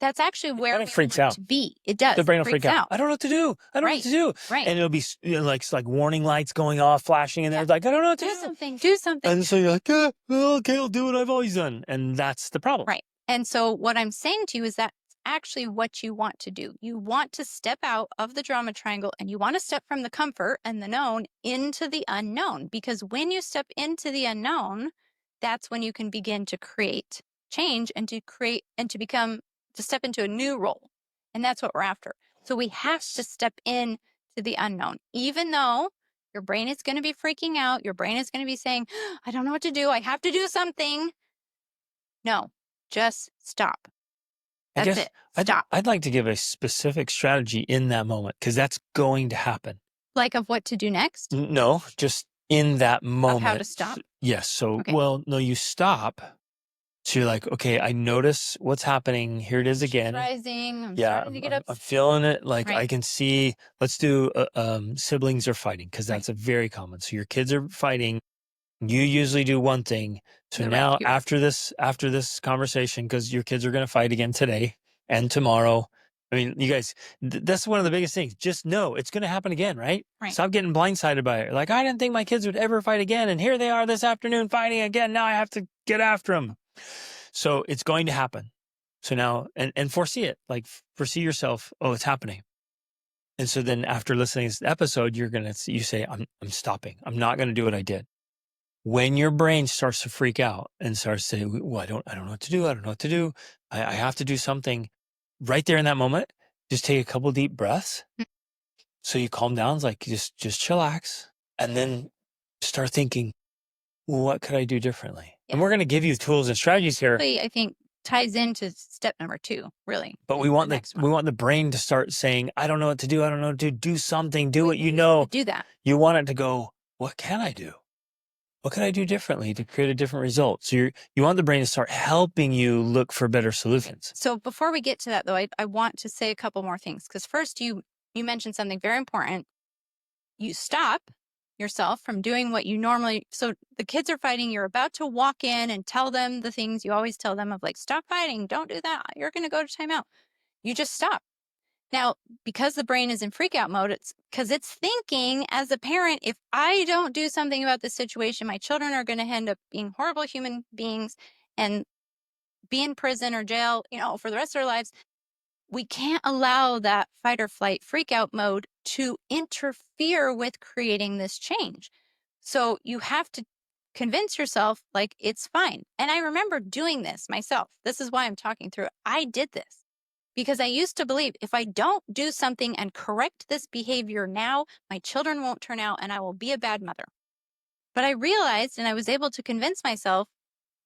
That's actually where it freaks out to be. It does. The brain will freak out. I don't know what to do. I don't know what to do. Right. And it'll be like warning lights going off, flashing in there. Like, I don't know what to do. Do something. And so you're like, okay, I'll do what I've always done. And that's the problem. Right. And so what I'm saying to you is that actually what you want to do. You want to step out of the drama triangle and you want to step from the comfort and the known into the unknown, because when you step into the unknown, that's when you can begin to create change and to step into a new role. And that's what we're after. So we have to step in to the unknown, even though your brain is going to be freaking out. Your brain is going to be saying, I don't know what to do. I have to do something. No, just stop. That's it. Stop. I'd like to give a specific strategy in that moment, because that's going to happen. Like of what to do next? No, just in that moment. Of how to stop? Yes. So, Okay. well, no, you stop. So you're like, okay, I notice what's happening. Here it is again. Rising. I'm starting to get up. I'm feeling it. Like Right. I can see, let's do siblings are fighting, because that's a very common. So your kids are fighting. You usually do one thing. So now after this conversation, because your kids are going to fight again today and tomorrow. I mean, you guys, that's one of the biggest things. Just know it's going to happen again, right? Stop getting blindsided by it. Like, I didn't think my kids would ever fight again. And here they are this afternoon fighting again. Now I have to get after them. So it's going to happen. So now, and foresee it, like foresee yourself. Oh, it's happening. And so then after listening to this episode, you say, I'm stopping. I'm not going to do what I did. When your brain starts to freak out and starts to say, well, I don't know what to do. I don't know what to do. I have to do something. Right there in that moment, just take a couple deep breaths. So you calm down. It's like, just chillax. And then start thinking, well, what could I do differently? Yeah. And we're going to give you tools and strategies here. I think ties into step number 2, really. But we want the brain to start saying, I don't know what to do. I don't know what to do. Do something. Do what you know. Do that. You want it to go, what can I do? What can I do differently to create a different result? So you want the brain to start helping you look for better solutions. So before we get to that, though, I want to say a couple more things. Because first, you mentioned something very important. You stop yourself from doing what you normally. So the kids are fighting. You're about to walk in and tell them the things you always tell them of like, stop fighting. Don't do that. You're going to go to timeout. You just stop. Now, because the brain is in freak out mode, it's because it's thinking as a parent, if I don't do something about this situation, my children are going to end up being horrible human beings and be in prison or jail, for the rest of their lives. We can't allow that fight or flight freak out mode to interfere with creating this change. So you have to convince yourself like it's fine. And I remember doing this myself. This is why I'm talking through it. I did this. Because I used to believe if I don't do something and correct this behavior now, my children won't turn out and I will be a bad mother. But I realized and I was able to convince myself,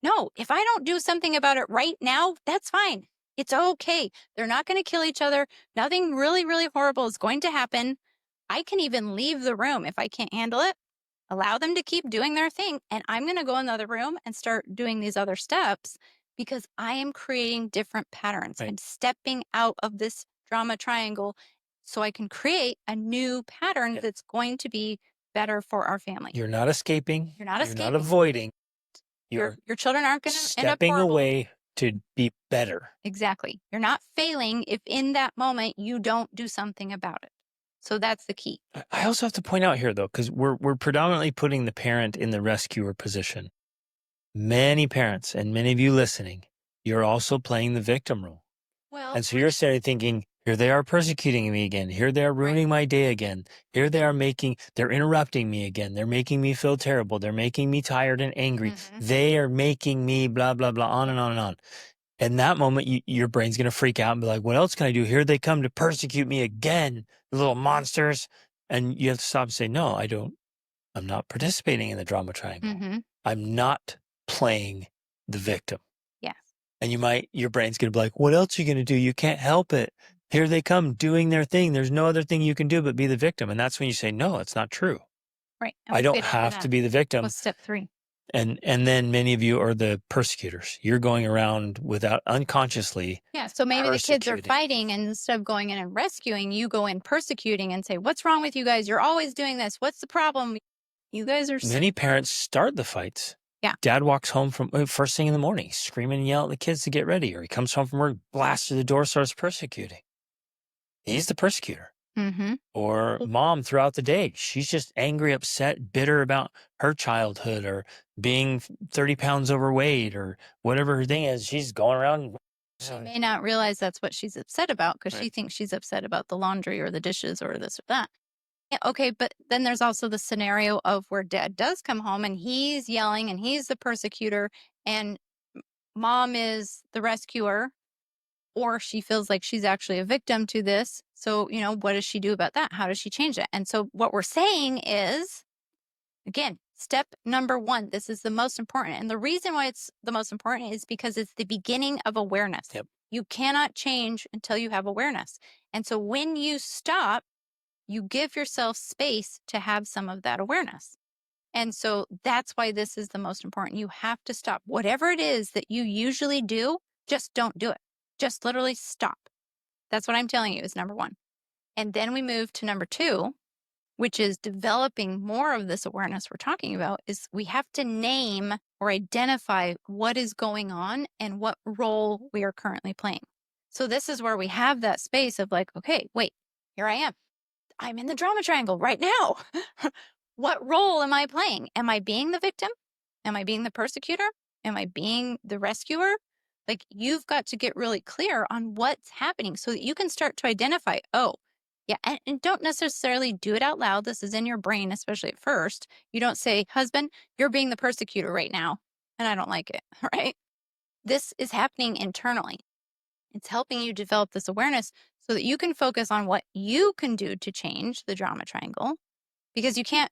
no, if I don't do something about it right now, that's fine. It's okay. They're not going to kill each other. Nothing really, really horrible is going to happen. I can even leave the room if I can't handle it, allow them to keep doing their thing. And I'm going to go in the other room and start doing these other steps because I am creating different patterns. Right. I'm stepping out of this drama triangle so I can create a new pattern Yeah. that's going to be better for our family. You're not escaping. You're not You're not escaping. avoiding. You're Your children aren't going to end up stepping horrible. away to be better. Exactly. You're not failing if in that moment you don't do something about it. So that's the key. I also have to point out here, though, because we're predominantly putting the parent in the rescuer position. Many parents and many of you listening, you're also playing the victim role. Well, And so you're sitting thinking, here they are persecuting me again. Here they are ruining my day again. Here they are they're interrupting me again. They're making me feel terrible. They're making me tired and angry. They are making me blah, blah, blah, on and on and on. In that moment, your brain's going to freak out and be like, what else can I do? Here they come to persecute me again, little monsters. And you have to stop and say, no, I'm not participating in the drama triangle. I'm not playing the victim. Yes. And your brain's going to be like, what else are you going to do? You can't help it. Here they come doing their thing. There's no other thing you can do but be the victim. And that's when you say, no, it's not true. Right. I don't have to be the victim. What's step 3? And then many of you are the persecutors. You're going around without unconsciously. Yeah. So maybe the kids are fighting, and instead of going in and rescuing, you go in persecuting and say, what's wrong with you guys? You're always doing this. What's the problem? You guys are. Many parents start the fights. Yeah. Dad walks home from first thing in the morning, screaming and yelling at the kids to get ready. Or he comes home from work, blasts through the door, starts persecuting. He's the persecutor. Or mom throughout the day, she's just angry, upset, bitter about her childhood or being 30 pounds overweight or whatever her thing is. She's going around. She may not realize that's what she's upset about because she thinks she's upset about the laundry or the dishes or this or that. Yeah, okay, but then there's also the scenario of where dad does come home and he's yelling and he's the persecutor and mom is the rescuer, or she feels like she's actually a victim to this. So, what does she do about that? How does she change it? And so what we're saying is, again, step number 1, this is the most important. And the reason why it's the most important is because it's the beginning of awareness. Yep. You cannot change until you have awareness. And so when you stop, you give yourself space to have some of that awareness. And so that's why this is the most important. You have to stop. Whatever it is that you usually do, just don't do it. Just literally stop. That's what I'm telling you is number 1. And then we move to number 2, which is developing more of this awareness we're talking about, is we have to name or identify what is going on and what role we are currently playing. So this is where we have that space of like, okay, wait, here I am. I'm in the drama triangle right now. What role am I playing? Am I being the victim? Am I being the persecutor? Am I being the rescuer? Like, you've got to get really clear on what's happening so that you can start to identify, oh, yeah, and don't necessarily do it out loud. This is in your brain, especially at first. You don't say, husband, you're being the persecutor right now, and I don't like it, right? This is happening internally. It's helping you develop this awareness so that you can focus on what you can do to change the drama triangle, because you can't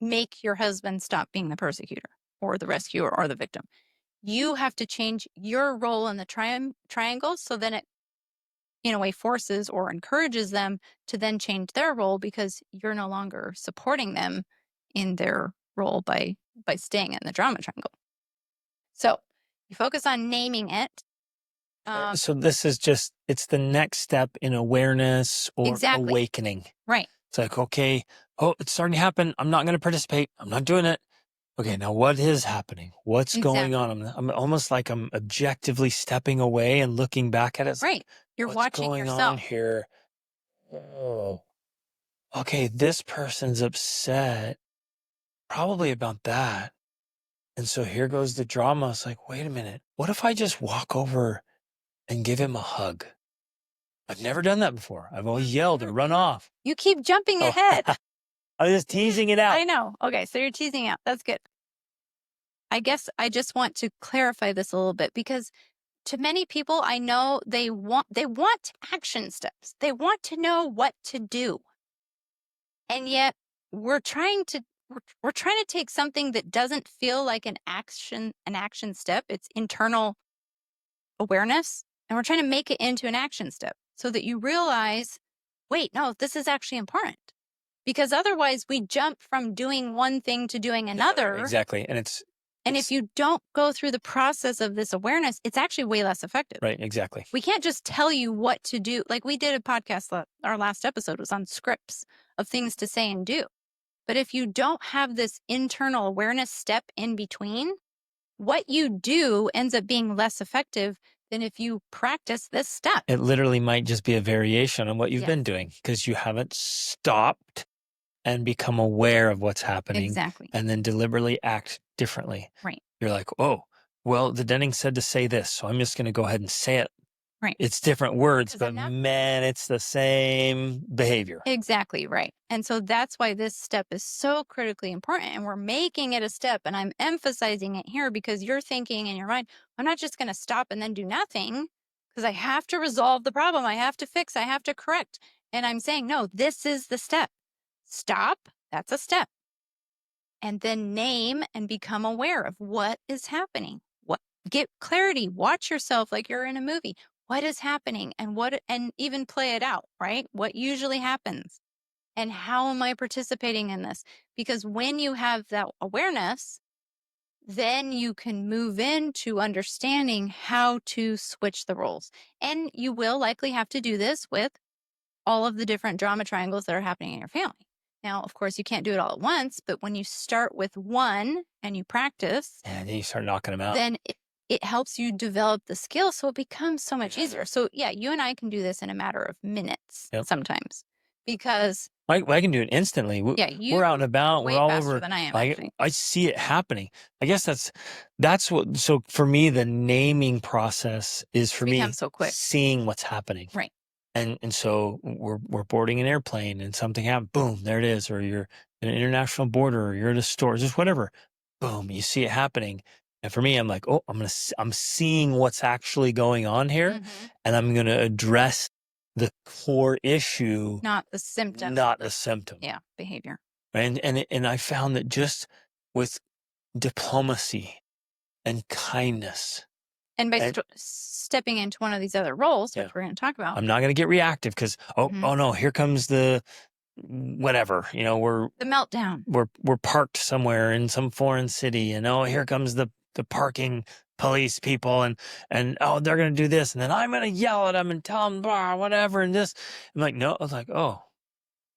make your husband stop being the persecutor or the rescuer or the victim. You have to change your role in the triangle so then it, in a way, forces or encourages them to then change their role because you're no longer supporting them in their role by staying in the drama triangle. So you focus on naming it. So this is it's the next step in awareness or awakening. Right. It's like, okay, it's starting to happen. I'm not going to participate. I'm not doing it. Okay, now what is happening? What's going on? I'm almost like I'm objectively stepping away and looking back at it. It's right. Like, You're what's watching going yourself on here. Oh, okay, this person's upset probably about that. And so here goes the drama. It's like, wait a minute. What if I just walk over and give him a hug? I've never done that before. I've always yelled and run off. You keep jumping ahead. I was just teasing it out. I know. Okay, so you're teasing out. That's good. I guess I just want to clarify this a little bit because to many people, I know they want action steps. They want to know what to do. And yet we're trying to take something that doesn't feel like an action step. It's internal awareness. And we're trying to make it into an action step so that you realize, wait, no, this is actually important. Because otherwise we jump from doing one thing to doing another. Exactly. And And if you don't go through the process of this awareness, it's actually way less effective. right, exactly. We can't just tell you what to do. Like we did a podcast, our last episode was on scripts of things to say and do. But if you don't have this internal awareness step in between, what you do ends up being less effective than if you practice this step. It literally might just be a variation on what you've Yes. been doing because you haven't stopped and become aware of what's happening. Exactly. And then deliberately act differently. Right. You're like, oh, well, the Denning said to say this, so I'm just going to go ahead and say it. Right. It's different words, 'Cause but man, it's the same behavior. Exactly right. And so that's why this step is so critically important. And we're making it a step. And I'm emphasizing it here because you're thinking in your mind, I'm not just going to stop and then do nothing because I have to resolve the problem. I have to fix, I have to correct. And I'm saying, no, this is the step. Stop. That's a step. And then name and become aware of what is happening. What get clarity. Watch yourself like you're in a movie. What is happening and even play it out, right? What usually happens and how am I participating in this? Because when you have that awareness, then you can move into understanding how to switch the roles. And you will likely have to do this with all of the different drama triangles that are happening in your family. Now, of course, you can't do it all at once, but when you start with one and you practice, and then you start knocking them out. then it helps you develop the skill so it becomes so much easier. So yeah, you and I can do this in a matter of minutes sometimes because I can do it instantly. We're out and about. way We're all faster over. than I am, actually. I see it happening. I guess that's what. So for me, the naming process is for me so quick. seeing what's happening. Right. And so we're boarding an airplane and something happens. Boom, there it is. Or you're at an international border, or you're at a store, just whatever. Boom, you see it happening. And for me, I'm like, oh, I'm seeing what's actually going on here, and I'm gonna address the core issue, not the symptom. Not the symptom. Yeah, behavior. And I found that just with diplomacy and kindness, and by stepping into one of these other roles, which we're going to talk about, I'm not going to get reactive because oh no, here comes the whatever, we're the meltdown. We're parked somewhere in some foreign city, and oh, here comes the parking police people, and oh, they're going to do this, and then I'm going to yell at them and tell them blah, whatever, and this. I'm like, no, I was like, oh,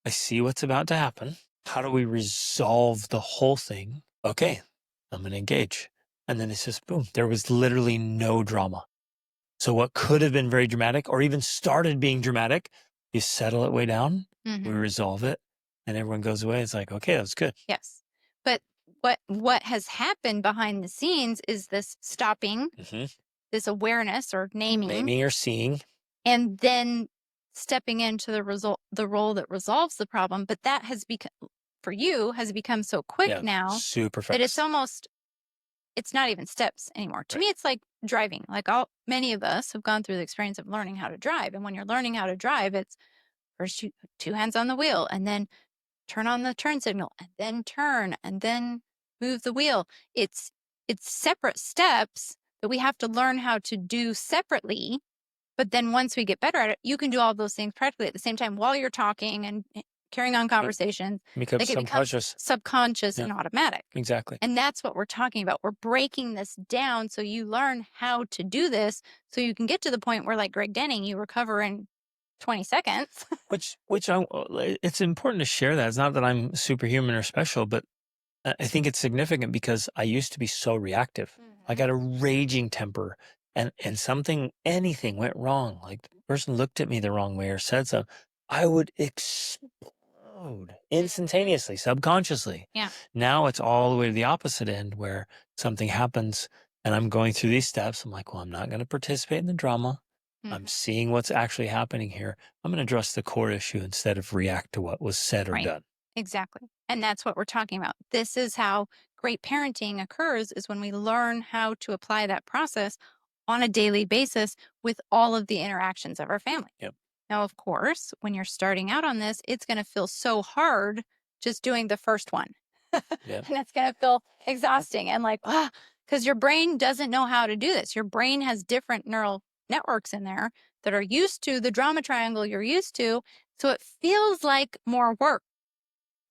I see what's about to happen. How do we resolve the whole thing? Okay, I'm going to engage. And then it's just boom. There was literally no drama. So what could have been very dramatic or even started being dramatic, you settle it way down, we resolve it, and everyone goes away. It's like, okay, that's good. Yes. But what has happened behind the scenes is this stopping, this awareness or naming or seeing, and then stepping into the role that resolves the problem. But that has become, for you, has become so quick now super fast. that it's not even steps anymore. To me, it's like driving. Like many of us have gone through the experience of learning how to drive. And when you're learning how to drive, it's first you put two hands on the wheel and then turn on the turn signal and then turn and then move the wheel. It's separate steps that we have to learn how to do separately. But then once we get better at it, you can do all those things practically at the same time while you're talking and carrying on conversations. Because like it becomes subconscious and automatic. Exactly. And that's what we're talking about. We're breaking this down so you learn how to do this so you can get to the point where, like Greg Denning, you recover in 20 seconds. which it's important to share that. It's not that I'm superhuman or special, but I think it's significant because I used to be so reactive. I got a raging temper, and anything went wrong. Like the person looked at me the wrong way or said something, I would explode instantaneously, subconsciously. Yeah. Now it's all the way to the opposite end where something happens and I'm going through these steps. I'm like, well, I'm not going to participate in the drama. I'm seeing what's actually happening here. I'm going to address the core issue instead of react to what was said or done. Exactly. And that's what we're talking about. This is how great parenting occurs, is when we learn how to apply that process on a daily basis with all of the interactions of our family. Yep. Now, of course, when you're starting out on this, it's going to feel so hard just doing the first one. Yep. And it's going to feel exhausting and like, because your brain doesn't know how to do this. Your brain has different neural networks in there that are used to the drama triangle you're used to. So it feels like more work.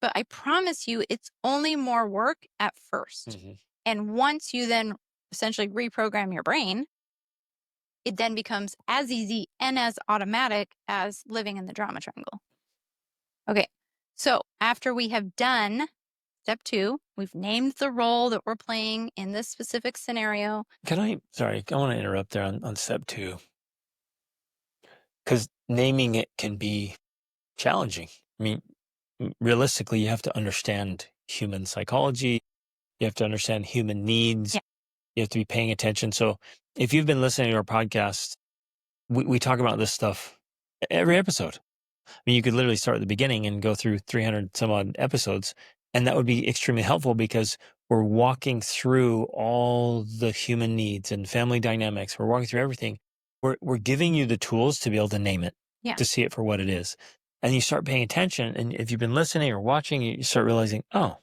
But I promise you, it's only more work at 1st. Mm-hmm. And once you then essentially reprogram your brain, it then becomes as easy and as automatic as living in the drama triangle. Okay. So after we have done step 2, we've named the role that we're playing in this specific scenario. Sorry, I want to interrupt there on step 2, because naming it can be challenging. I mean, realistically, you have to understand human psychology. You have to understand human needs. Yeah. You have to be paying attention. So if you've been listening to our podcast, we talk about this stuff every episode. I mean, you could literally start at the beginning and go through 300 some odd episodes, and that would be extremely helpful because we're walking through all the human needs and family dynamics. We're walking through everything. We're giving you the tools to be able to name it, Yeah. to see it for what it is. And you start paying attention. And if you've been listening or watching, you start realizing, oh,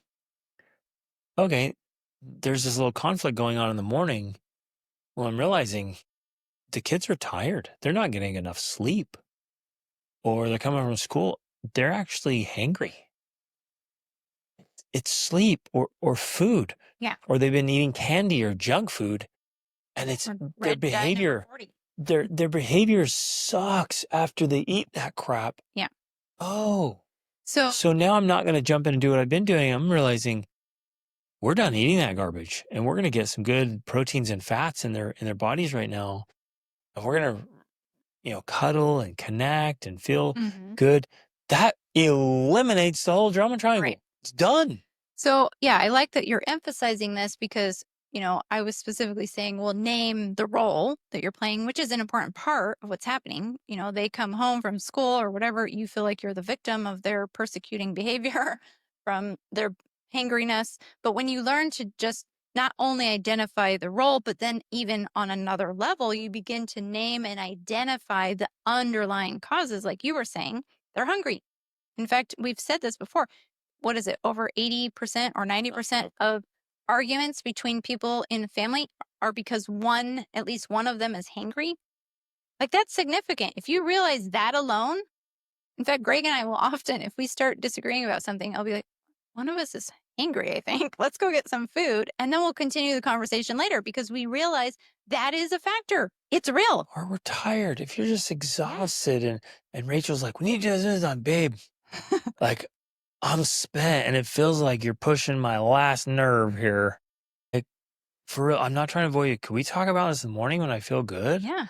okay, there's this little conflict going on in the morning. Well, I'm realizing the kids are tired. They're not getting enough sleep, or they're coming from school. They're actually hangry. It's sleep or food, Yeah. or they've been eating candy or junk food, and it's Or their red dye number behavior. 40. Their behavior sucks after they eat that crap. Yeah. Oh, So so now I'm not going to jump in and do what I've been doing. I'm realizing we're done eating that garbage, and we're going to get some good proteins and fats in their bodies right now, and we're going to cuddle and connect and feel good. That eliminates the whole drama triangle. Right. It's done. So, yeah, I like that you're emphasizing this because, I was specifically saying, well, name the role that you're playing, which is an important part of what's happening. They come home from school or whatever, you feel like you're the victim of their persecuting behavior from their hangriness. But when you learn to just not only identify the role, but then even on another level, you begin to name and identify the underlying causes, like you were saying, they're hungry. In fact, we've said this before. What is it? Over 80% or 90% of arguments between people in a family are because at least one of them is hangry. Like, that's significant. If you realize that alone, in fact, Greg and I will often, if we start disagreeing about something, I'll be like, one of us is angry, I think. Let's go get some food. And then we'll continue the conversation later because we realize that is a factor. It's real. Or we're tired. If you're just exhausted and Rachel's like, we need to do this on, babe. Like, I'm spent and it feels like you're pushing my last nerve here. Like, for real, I'm not trying to avoid you. Can we talk about this in the morning when I feel good? Yeah.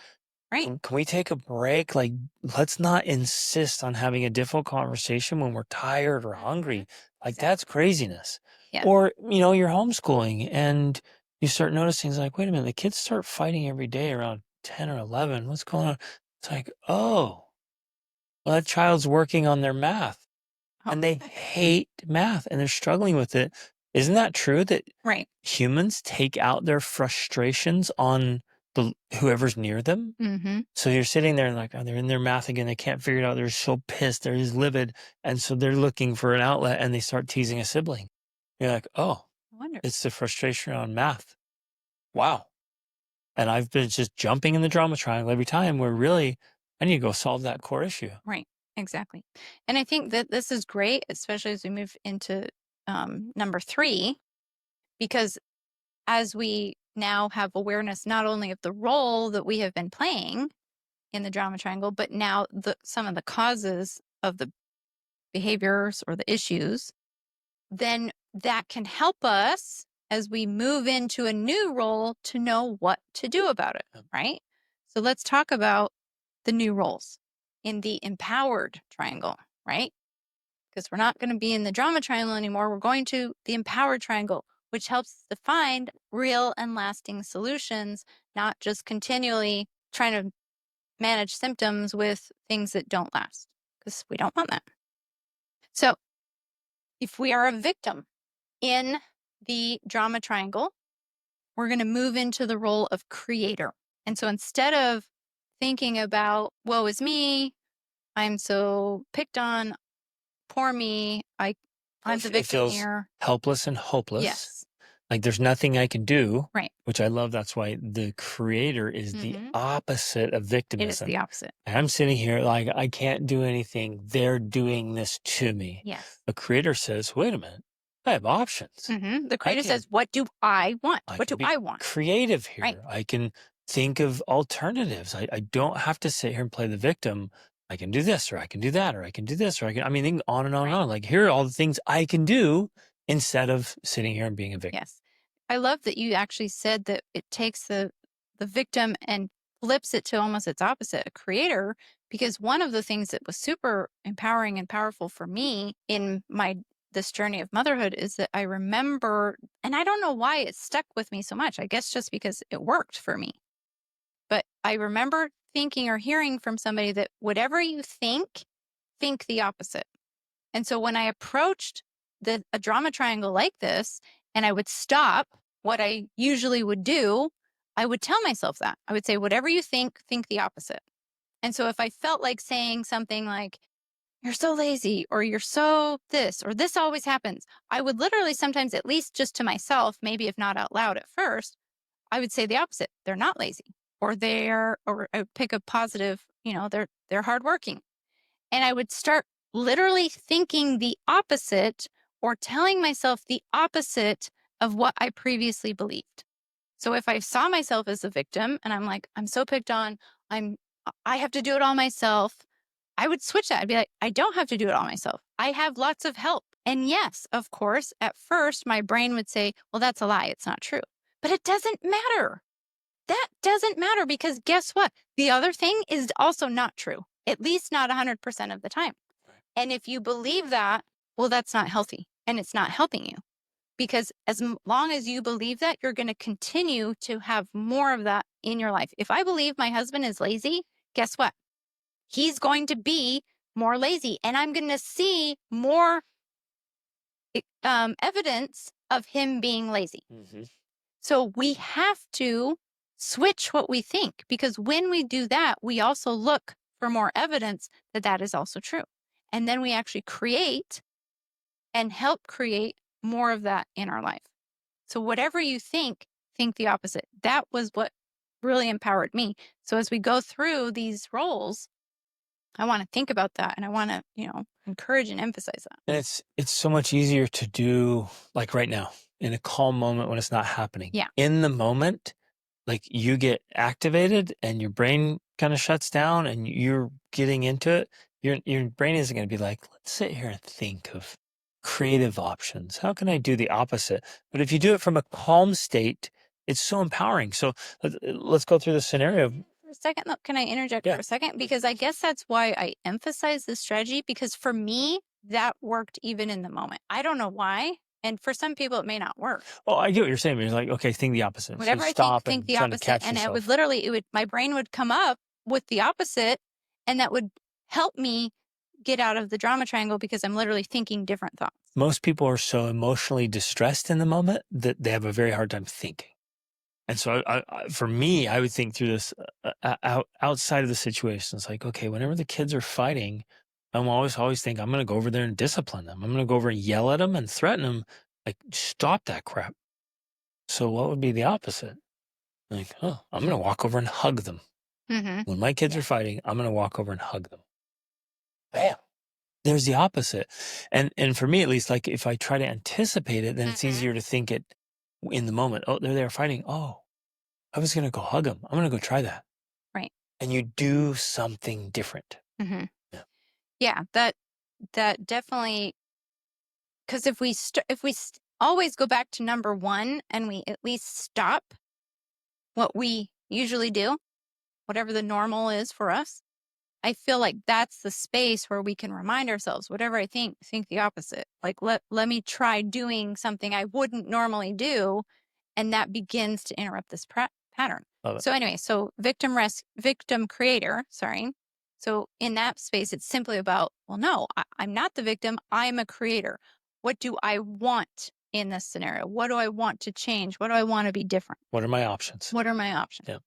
Right. Can we take a break? Like, let's not insist on having a difficult conversation when we're tired or hungry. Like, that's craziness. Yeah. Or, you're homeschooling and you start noticing, it's like, wait a minute, the kids start fighting every day around 10 or 11. What's going on? It's like, oh, well, that child's working on their math and they hate math and they're struggling with it. Isn't that true that Right. humans take out their frustrations on whoever's near them? Mm-hmm. So you're sitting there and like, oh, they're in their math again. They can't figure it out. They're so pissed. They're just livid. And so they're looking for an outlet and they start teasing a sibling. You're like, oh, I wonder. it's the frustration around math. Wow. And I've been just jumping in the drama triangle every time where really I need to go solve that core issue. Right. Exactly. And I think that this is great, especially as we move into number 3, because as we now have awareness not only of the role that we have been playing in the drama triangle, but now some of the causes of the behaviors or the issues, then that can help us as we move into a new role to know what to do about it, right? So let's talk about the new roles in the empowered triangle, right? Because we're not going to be in the drama triangle anymore. We're going to the empowered triangle, which helps us to find real and lasting solutions, not just continually trying to manage symptoms with things that don't last, because we don't want that. So if we are a victim in the drama triangle, we're going to move into the role of creator. And so instead of thinking about, woe is me, I'm so picked on, poor me, I'm the It victim feels here. helpless and hopeless. Yes. Like there's nothing I can do, Right. which I love. That's why the creator is the Hmm. opposite of It is victimism. the opposite. And I'm sitting here like I can't do anything. They're doing this to me. Yes. The creator says, wait a minute, I have options. The I creator can says, what do I want? I What can do be I want? creative Right. here. I can think of alternatives. I don't have to sit here and play the victim. I can do this, or I can do that, or I can do this, or I mean, on and on and Right. on. Like, here are all the things I can do instead of sitting here and being a victim. Yes. I love that you actually said that it takes the victim and flips it to almost its opposite, a creator, because one of the things that was super empowering and powerful for me in my this journey of motherhood is that I remember, and I don't know why it stuck with me so much. I guess just because it worked for me. But I remember thinking or hearing from somebody that whatever you think the opposite. And so when I approached a drama triangle like this, and I would stop what I usually would do, I would tell myself that. I would say, whatever you think the opposite. And so if I felt like saying something like, you're so lazy, or you're so this, or this always happens, I would literally sometimes, at least just to myself, maybe if not out loud at first, I would say the opposite. They're not lazy, or I would pick a positive, they're hardworking. And I would start literally thinking the opposite or telling myself the opposite of what I previously believed. So if I saw myself as a victim and I'm like, I'm so picked on, I'm I have to do it all myself, I would switch that. I'd be like, I don't have to do it all myself. I have lots of help. And yes, of course, at first my brain would say, well, that's a lie. It's not true. But it doesn't matter. That doesn't matter because guess what? The other thing is also not true, at least not 100% of the time. And if you believe that, well, that's not healthy and it's not helping you because long as you believe that, you're going to continue to have more of that in your life. If I believe my husband is lazy, guess what? He's going to be more lazy and I'm going to see more evidence of him being lazy. Mm-hmm. So we have to switch what we think because when we do that, we also look for more evidence that that is also true. And then we actually create and help create more of that in our life. So whatever you think the opposite. That was what really empowered me. So as we go through these roles, I want to think about that and I want to, encourage and emphasize that. And it's so much easier to do like right now in a calm moment when it's not happening. Yeah. In the moment, like you get activated and your brain kind of shuts down and you're getting into it. Your brain isn't going to be like, let's sit here and think of creative options. How can I do the opposite? But if you do it from a calm state, it's so empowering. So let's go through the scenario. For a second, though, can I interject Yeah. for a second? Because I guess that's why I emphasize this strategy because for me, that worked even in the moment. I don't know why. And for some people, it may not work. Oh, I get what you're saying. But you're like, okay, think the opposite. So Whatever I stop think and the trying to opposite. catch And yourself. my brain would come up with the opposite and that would help me get out of the drama triangle because I'm literally thinking different thoughts. Most people are so emotionally distressed in the moment that they have a very hard time thinking. And so for me, I would think through this outside of the situation. It's like, okay, whenever the kids are fighting, I'm always think I'm going to go over there and discipline them. I'm going to go over and yell at them and threaten them. Like, stop that crap. So what would be the opposite? Like, oh, I'm going to walk over and hug them. Mm-hmm. When my kids are fighting, I'm going to walk over and hug them. Bam. There's the opposite. And for me, at least, like if I try to anticipate it, then it's easier to think it in the moment. Oh, they're there fighting. Oh, I was going to go hug them. I'm going to go try that. Right. And you do something different. Mm-hmm. Yeah. Yeah, that definitely. Because if we always go back to number one and we at least stop what we usually do, whatever the normal is for us, I feel like that's the space where we can remind ourselves, whatever I think the opposite. Like let me try doing something I wouldn't normally do, and that begins to interrupt this pattern. Love it. So anyway, so victim creator, sorry. So in that space, it's simply about, well, no, I'm not the victim. I'm a creator. What do I want in this scenario? What do I want to change? What do I want to be different? What are my options? What are my options? Yeah.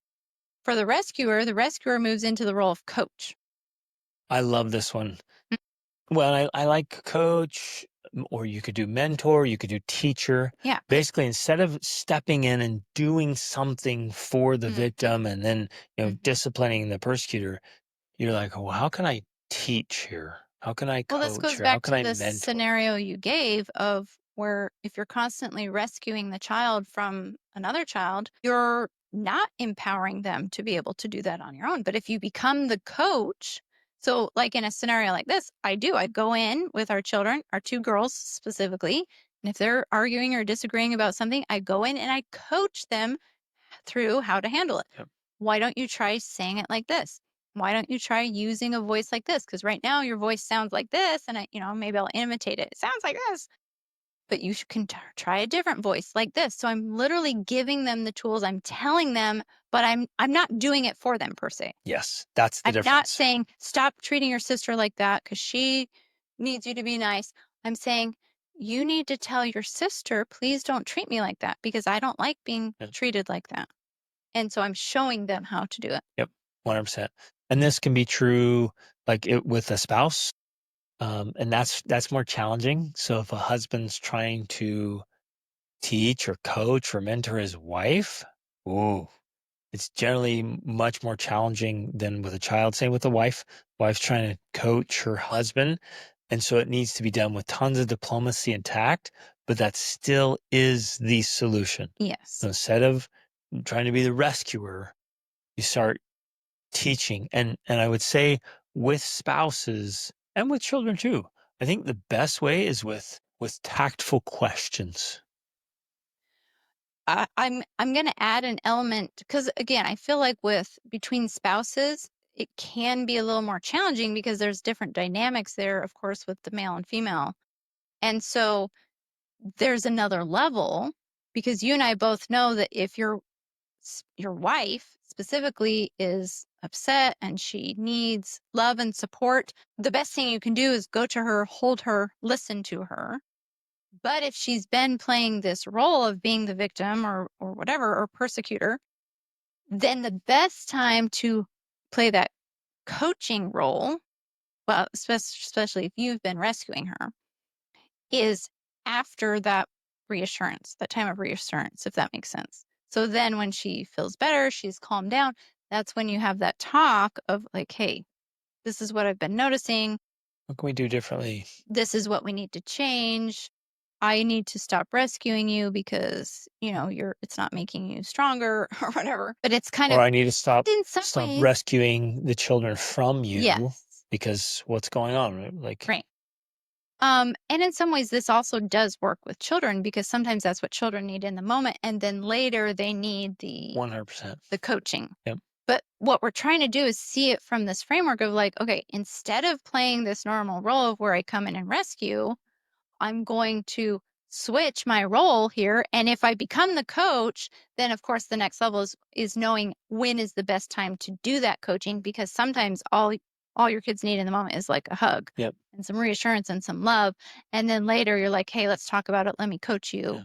For the rescuer moves into the role of coach. I love this one. Well, I like coach. or you could do mentor, you could do teacher. Yeah. Basically, instead of stepping in and doing something for the Mhm, victim and then, mhm. disciplining the persecutor, you're like, well, how can I teach here? How can I Well, this coach goes here? How back can to I the mentor? scenario you gave of where if you're constantly rescuing the child from another child, you're not empowering them to be able to do that on your own. But if you become the coach, so like in a scenario like this, I go in with our children, our two girls specifically, and if they're arguing or disagreeing about something, I go in and I coach them through how to handle it. Yep. Why don't you try saying it like this? Why don't you try using a voice like this? Because right now your voice sounds like this, and maybe I'll imitate it. It sounds like this, but you can try a different voice like this. So I'm literally giving them the tools. I'm telling them, but I'm not doing it for them per se. Yes, that's the I'm not difference. saying stop treating your sister like that because she needs you to be nice. I'm saying you need to tell your sister, please don't treat me like that because I don't like being Yep. treated like that. And so I'm showing them how to do it. Yep. 100%. And this can be true like with a spouse. And that's more challenging. So if a husband's trying to teach or coach or mentor his wife, ooh, it's generally much more challenging than with a child. Same with the wife. Wife's trying to coach her husband. And so it needs to be done with tons of diplomacy and tact, but that still is the solution. So Yes. instead of trying to be the rescuer, you start teaching. And I would say with spouses and with children too, I think the best way is with tactful questions. I'm going to add an element because again, I feel like with between spouses, it can be a little more challenging because there's different dynamics there, of course, with the male and female. And so there's another level because you and I both know that if your wife specifically is upset and she needs love and support, the best thing you can do is go to her, hold her, listen to her. But if she's been playing this role of being the victim or whatever or persecutor, then the best time to play that coaching role, well, especially if you've been rescuing her, is after that reassurance, that time of reassurance, if that makes sense. So then when she feels better, she's calmed down, that's when you have that talk of like, hey, this is what I've been noticing. What can we do differently? This is what we need to change. I need to stop rescuing you because, it's not making you stronger or whatever. But it's kind Or of I need to in some stop ways, rescuing the children from you yes, because what's going on, right? Like right. And in some ways, this also does work with children because sometimes that's what children need in the moment, and then later they need the 100%. the coaching. Yep. But what we're trying to do is see it from this framework of like, okay, instead of playing this normal role of where I come in and rescue, I'm going to switch my role here. And if I become the coach, then of course the next level is knowing when is the best time to do that coaching because sometimes all your kids need in the moment is like a hug Yep. and some reassurance and some love. And then later you're like, hey, let's talk about it. Let me coach Yeah. you.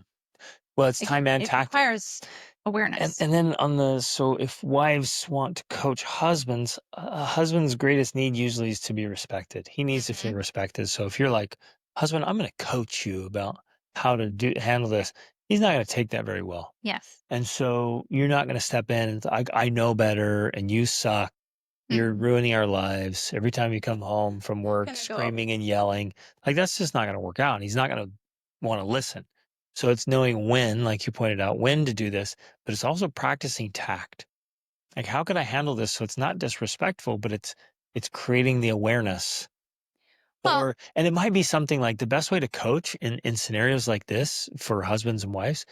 Well, it's time and It tactic. requires awareness. And then so if wives want to coach husbands, a husband's greatest need usually is to be respected. He needs to feel Hmm. respected. So if you're like, husband, I'm going to coach you about how to handle this, he's not going to take that very well. Yes. And so you're not going to step in and I know better and you suck. You're Hmm. ruining our lives. Every time you come home from work, Gonna go. screaming and yelling, like that's just not going to work out. He's not going to want to listen. So it's knowing when, like you pointed out, when to do this, but it's also practicing tact. Like, how can I handle this so it's not disrespectful, but it's creating the awareness. Well, And it might be something like the best way to coach in scenarios like this for husbands and wives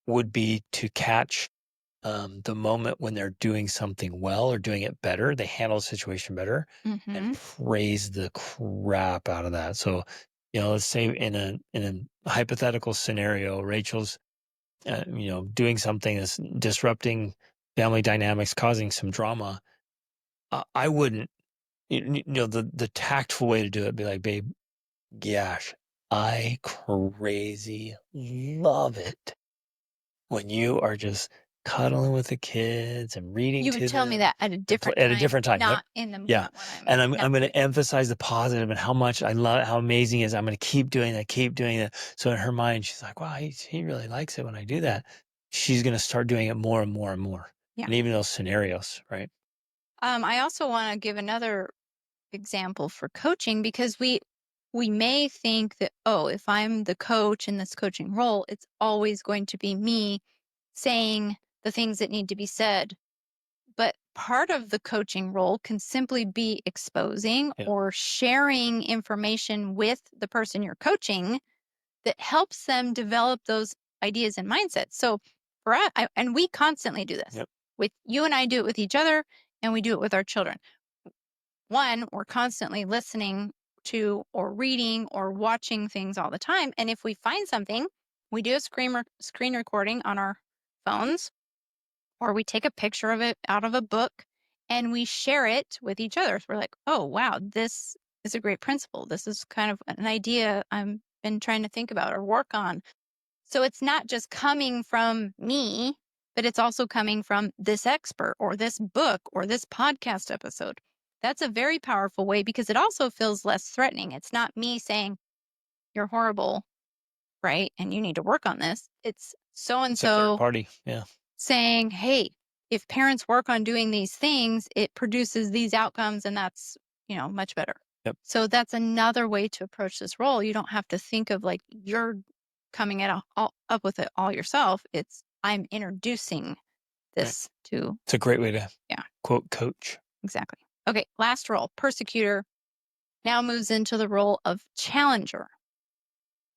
would be to catch the moment when they're doing something well or doing it better, they handle the situation better, and hmm praise the crap out of that. So, let's say in a hypothetical scenario, Rachel's, doing something that's disrupting family dynamics, causing some drama. I wouldn't, the tactful way to do it, be like, babe, gosh, I crazy love it when you are just cuddling with the kids and reading You would to tell me them that at a different at a time, different time. Yep. not in the Yeah. moment when I'm And I'm going to navigating. emphasize the positive and how much I love, how amazing it is. I'm going to keep doing that, keep doing that. So in her mind, she's like, wow, he really likes it when I do that. She's going to start doing it more and more and more. Yeah. And even those scenarios, right? I also want to give another example for coaching, because we may think that, oh, if I'm the coach in this coaching role, it's always going to be me saying the things that need to be said. But part of the coaching role can simply be exposing Yeah. or sharing information with the person you're coaching that helps them develop those ideas and mindsets. So for us, and we constantly do this. Yep. With you and I do it with each other, and we do it with our children. One, we're constantly listening to or reading or watching things all the time. And if we find something, we do a screen recording on our phones, or we take a picture of it out of a book and we share it with each other. So we're like, oh, wow, this is a great principle. This is kind of an idea I've been trying to think about or work on. So it's not just coming from me, but it's also coming from this expert or this book or this podcast episode. That's a very powerful way, because it also feels less threatening. It's not me saying, you're horrible, right? And you need to work on this. It's so and It's a third so party. Yeah. saying, hey, if parents work on doing these things, it produces these outcomes, and that's, much better. Yep. So that's another way to approach this role. You don't have to think of like you're coming up with it all yourself. It's I'm introducing this to. It's a great way to Yeah. quote coach. Exactly. Okay, last role, persecutor, now moves into the role of challenger,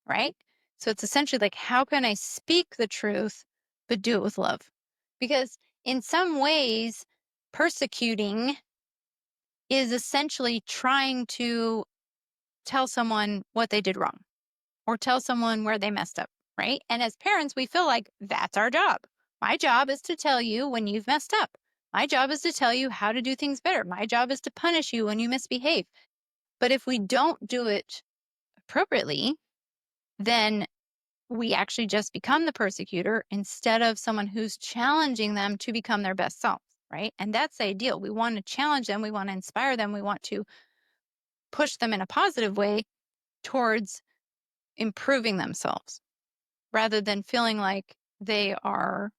right? So it's essentially like, how can I speak the truth, but do it with love? Because in some ways, persecuting is essentially trying to tell someone what they did wrong or tell someone where they messed up, right? And as parents, we feel like that's our job. My job is to tell you when you've messed up. My job is to tell you how to do things better. My job is to punish you when you misbehave. But if we don't do it appropriately, then we actually just become the persecutor instead of someone who's challenging them to become their best selves, right? And that's the ideal. We want to challenge them. We want to inspire them. We want to push them in a positive way towards improving themselves rather than feeling like they are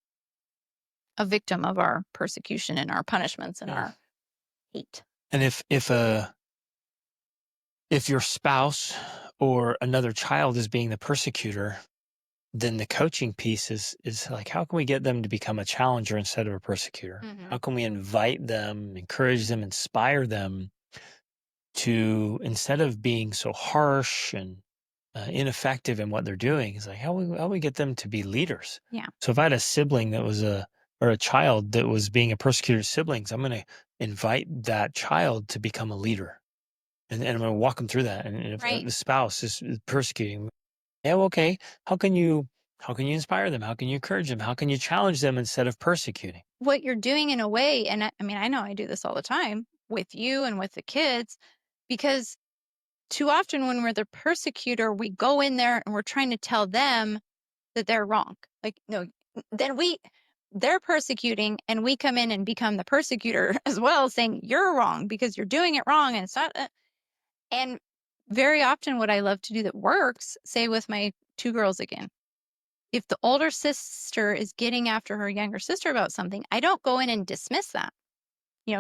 a victim of our persecution and our punishments and our hate. And if your spouse or another child is being the persecutor, then the coaching piece is like, how can we get them to become a challenger instead of a persecutor? Mm-hmm. How can we invite them, encourage them, inspire them to, instead of being so harsh and ineffective in what they're doing, is like, how we get them to be leaders? Yeah. So if I had a sibling that was or a child that was being a persecutor of siblings, I'm going to invite that child to become a leader. And I'm going to walk them through that. And if Right. the spouse is persecuting, yeah, well, okay, how can you inspire them? How can you encourage them? How can you challenge them instead of persecuting? What you're doing in a way, and I mean, I know I do this all the time with you and with the kids, because too often when we're the persecutor, we go in there and we're trying to tell them that they're wrong. Like, no, then they're persecuting and we come in and become the persecutor as well, saying you're wrong because you're doing it wrong. And it's not, and very often what I love to do that works, say with my two girls again, if the older sister is getting after her younger sister about something, I don't go in and dismiss that.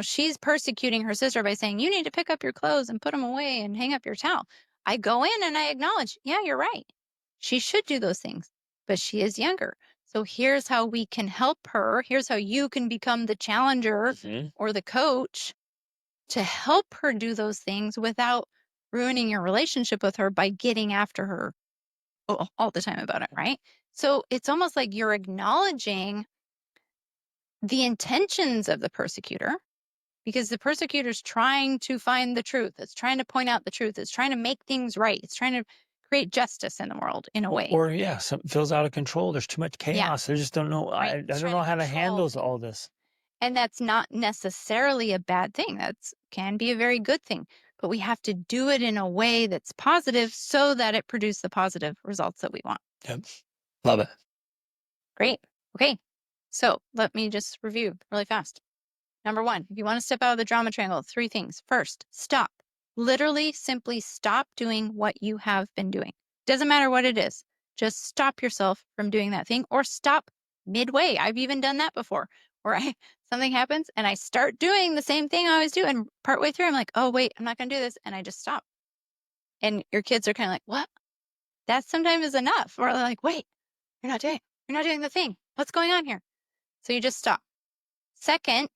She's persecuting her sister by saying, you need to pick up your clothes and put them away and hang up your towel. I go in and I acknowledge, yeah, you're right. She should do those things, but she is younger. So here's how we can help her. Here's how you can become the challenger Mm-hmm. or the coach to help her do those things without ruining your relationship with her by getting after her all the time about it, right? So it's almost like you're acknowledging the intentions of the persecutor, because the persecutor's trying to find the truth. It's trying to point out the truth. It's trying to make things right. It's trying to create justice in the world in a way. Or yeah, something feels out of control. There's too much chaos. They just don't know. Right. I It's don't trying know to how to control handle things. all this. And that's not necessarily a bad thing. That's can be a very good thing. But we have to do it in a way that's positive so that it produces the positive results that we want. Yep. Love it. Great. Okay. So let me just review really fast. Number one, if you want to step out of the drama triangle, three things. First, stop. Literally, simply stop doing what you have been doing. Doesn't matter what it is. Just stop yourself from doing that thing or stop midway. I've even done that before where something happens and I start doing the same thing I always do. And partway through, I'm like, oh, wait, I'm not going to do this. And I just stop. And your kids are kind of like, what? That sometimes is enough. Or they're like, wait, you're not doing the thing. What's going on here? So you just stop. Second,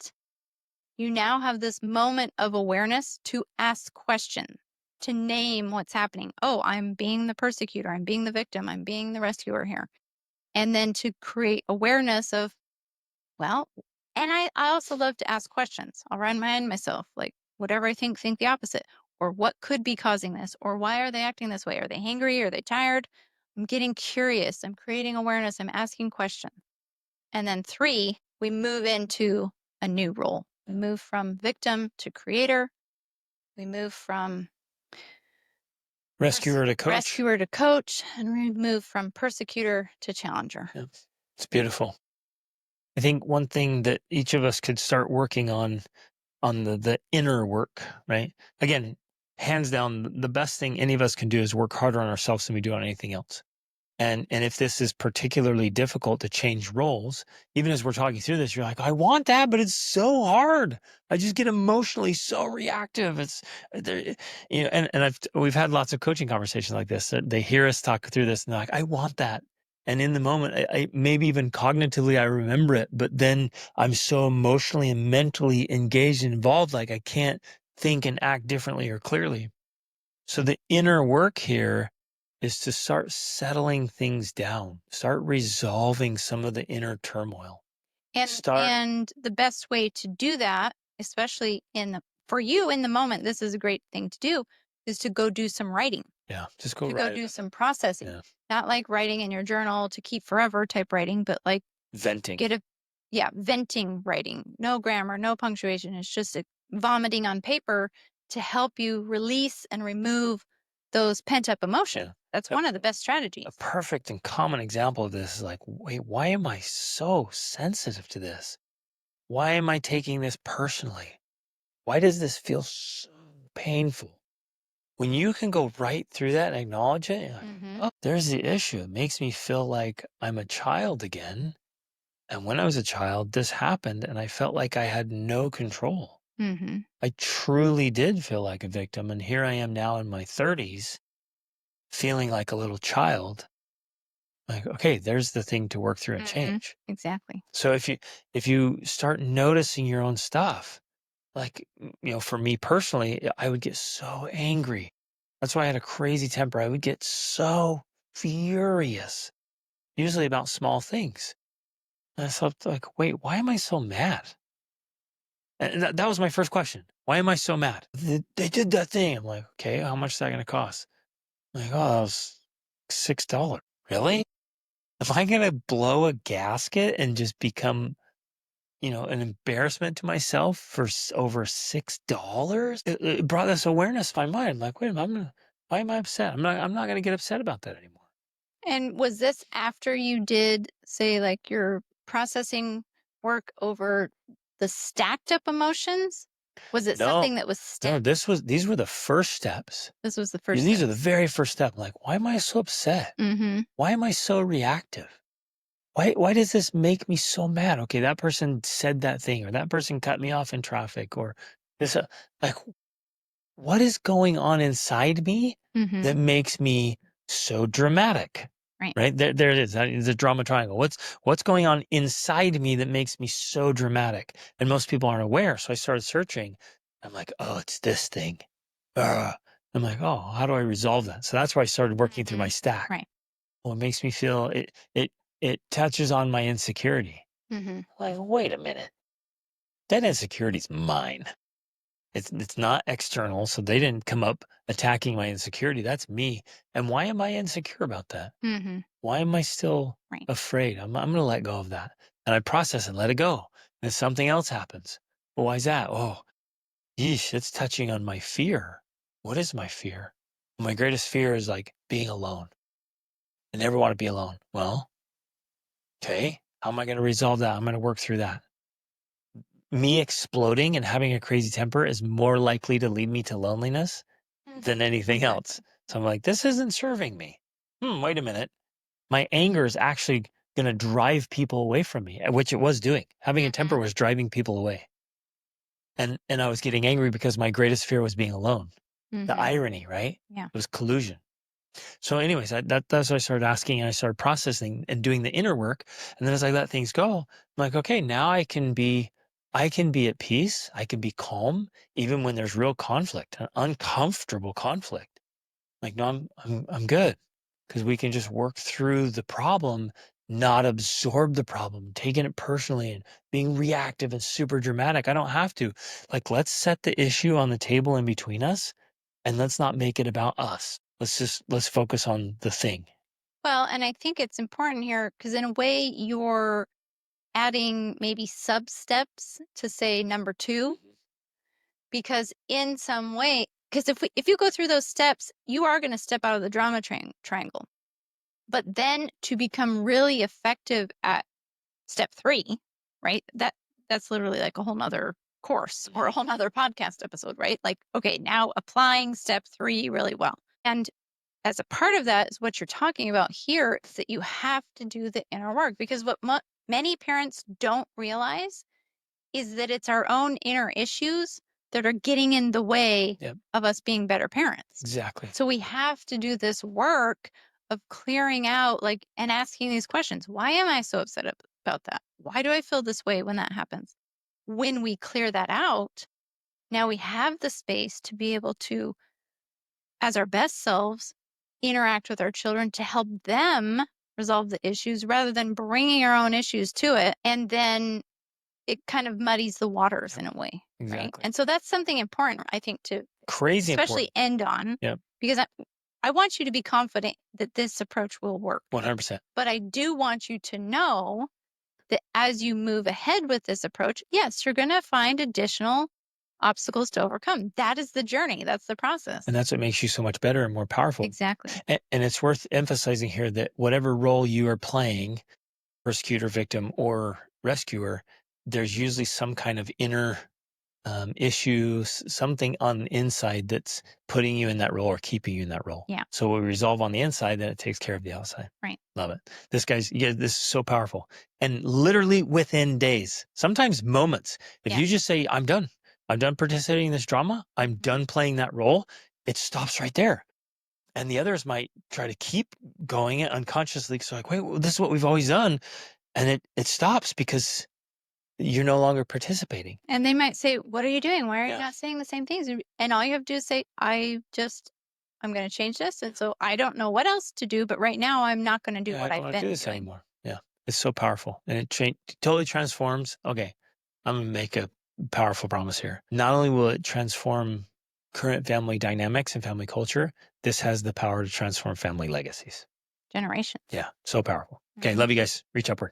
you now have this moment of awareness to ask questions, to name what's happening. Oh, I'm being the persecutor. I'm being the victim. I'm being the rescuer here. And then to create awareness of, well, and I also love to ask questions. I'll remind myself, like, whatever I think the opposite. Or what could be causing this? Or why are they acting this way? Are they hangry? Are they tired? I'm getting curious. I'm creating awareness. I'm asking questions. And then three, we move into a new role. We move from victim to creator. We move from Rescuer to coach. rescuer to coach, and we move from persecutor to challenger. Yeah. It's beautiful. I think one thing that each of us could start working on the inner work, right? Again, hands down, the best thing any of us can do is work harder on ourselves than we do on anything else. And if this is particularly difficult to change roles, even as we're talking through this, you're like, I want that, but it's so hard. I just get emotionally so reactive. It's there, and we've had lots of coaching conversations like this. They hear us talk through this and they're like, I want that. And in the moment, I maybe even cognitively, I remember it, but then I'm so emotionally and mentally engaged and involved, like I can't think and act differently or clearly. So the inner work here is to start settling things down, start resolving some of the inner turmoil. And the best way to do that, especially for you in the moment, this is a great thing to do, is to go do some writing. Yeah, just go To write go do it. some processing. Yeah. Not like writing in your journal to keep forever type writing, but like Venting. venting writing. No grammar, no punctuation. It's just vomiting on paper to help you release and remove those pent up emotions. Yeah. That's one of the best A strategies. perfect and common example of this is like, wait, why am I so sensitive to this? Why am I taking this personally? Why does this feel so painful? When you can go right through that and acknowledge it, you're like, Mm-hmm. oh, there's the issue. It makes me feel like I'm a child again. And when I was a child, this happened and I felt like I had no control. Mm-hmm. I truly did feel like a victim. And here I am now in my 30s, feeling like a little child. Like, okay, there's the thing to work through and Mm-hmm. change. Exactly. So if you start noticing your own stuff, like, for me personally, I would get so angry. That's why I had a crazy temper. I would get so furious, usually about small things. And I thought, like, wait, why am I so mad? And that was my first question. Why am I so mad? They did that thing. I'm like, okay, how much is that going to cost? I'm like, oh, that was $6. Really? Am I going to blow a gasket and just become, an embarrassment to myself for over $6? It brought this awareness to my mind. I'm like, wait a minute, why am I upset? I'm not going to get upset about that anymore. And was this after you did, say, like your processing work over the stacked up emotions? Was it No, something that was no, stacked? these were the first steps. This was the first These are step. the very first step. I'm like, why am I so upset? Mm-hmm. Why am I so reactive? Why does this make me so mad? Okay, that person said that thing, or that person cut me off in traffic, or this. Like, what is going on inside me Mm-hmm. that makes me so dramatic? Right. Right there it is. That is a drama triangle. What's going on inside me that makes me so dramatic? And most people aren't aware. So I started searching. I'm like, oh, it's this thing. I'm like, oh, how do I resolve that? So that's where I started working through my Mm-hmm. stack. Right. Well, it makes me feel it touches on my insecurity. Mm-hmm. Like, wait a minute. That insecurity's mine. It's not external, so they didn't come up attacking my insecurity. That's me. And why am I insecure about that? Mm-hmm. Why am I still Right. afraid? I'm gonna let go of that. And I process and let it go. And something else happens. Well, why is that? Oh, yeesh, it's touching on my fear. What is my fear? My greatest fear is like being alone. I never want to be alone. Well, okay. How am I going to resolve that? I'm going to work through that. Me exploding and having a crazy temper is more likely to lead me to loneliness than anything else. So I'm like, this isn't serving me. Wait a minute. My anger is actually going to drive people away from me, which it was doing. Having a temper was driving people away. And I was getting angry because my greatest fear was being alone. The irony, right? Yeah. It was collusion. So anyways, that's what I started asking, and I started processing and doing the inner work. And then as I let things go, I'm like, okay, now I can be at peace. I can be calm, even when there's real conflict, an uncomfortable conflict. Like, no, I'm good, because we can just work through the problem, not absorb the problem, taking it personally and being reactive and super dramatic. I don't have to. Like, let's set the issue on the table in between us, and let's not make it about us. Let's focus on the thing. Well, and I think it's important here because in a way you're adding maybe sub steps to say number 2, because in some way, because if you go through those steps, you are going to step out of the drama triangle. But then to become really effective at step 3, right? That's literally like a whole nother course or a whole nother podcast episode, right? Like, okay, now applying step 3 really well. And as a part of that is what you're talking about here, is that you have to do the inner work, because what many parents don't realize is that it's our own inner issues that are getting in the way of us being better parents. Exactly. So we have to do this work of clearing out, like, and asking these questions. Why am I so upset about that? Why do I feel this way when that happens? When we clear that out, now we have the space to be able to, as our best selves, interact with our children to help them resolve the issues rather than bringing our own issues to it. And then it kind of muddies the waters in a way. Exactly. Right. And so that's something important, I think, to Crazy especially important. end on. Yep. Because I want you to be confident that this approach will work. 100%. But I do want you to know that as you move ahead with this approach, yes, you're going to find additional obstacles to overcome. That is the journey. That's the process. And that's what makes you so much better and more powerful. Exactly. And it's worth emphasizing here that whatever role you are playing, persecutor, victim, or rescuer, there's usually some kind of inner issue, something on the inside that's putting you in that role or keeping you in that role. Yeah. So we resolve on the inside, then it takes care of the outside. Right. Love it. This is so powerful. And literally within days, sometimes moments, if you just say, I'm done participating in this drama, I'm done playing that role, it stops right there. And the others might try to keep going it unconsciously. So like, wait, well, this is what we've always done. And it stops because you're no longer participating. And they might say, what are you doing? Why are you not saying the same things? And all you have to do is say, I'm going to change this. And so I don't know what else to do, but right now I'm not going to do what I've been doing anymore. Yeah. It's so powerful. And it totally transforms. Okay. I'm going to make a powerful promise here. Not only will it transform current family dynamics and family culture, this has the power to transform family legacies. Generations. Yeah. So powerful. Okay. Love you guys. Reach upward.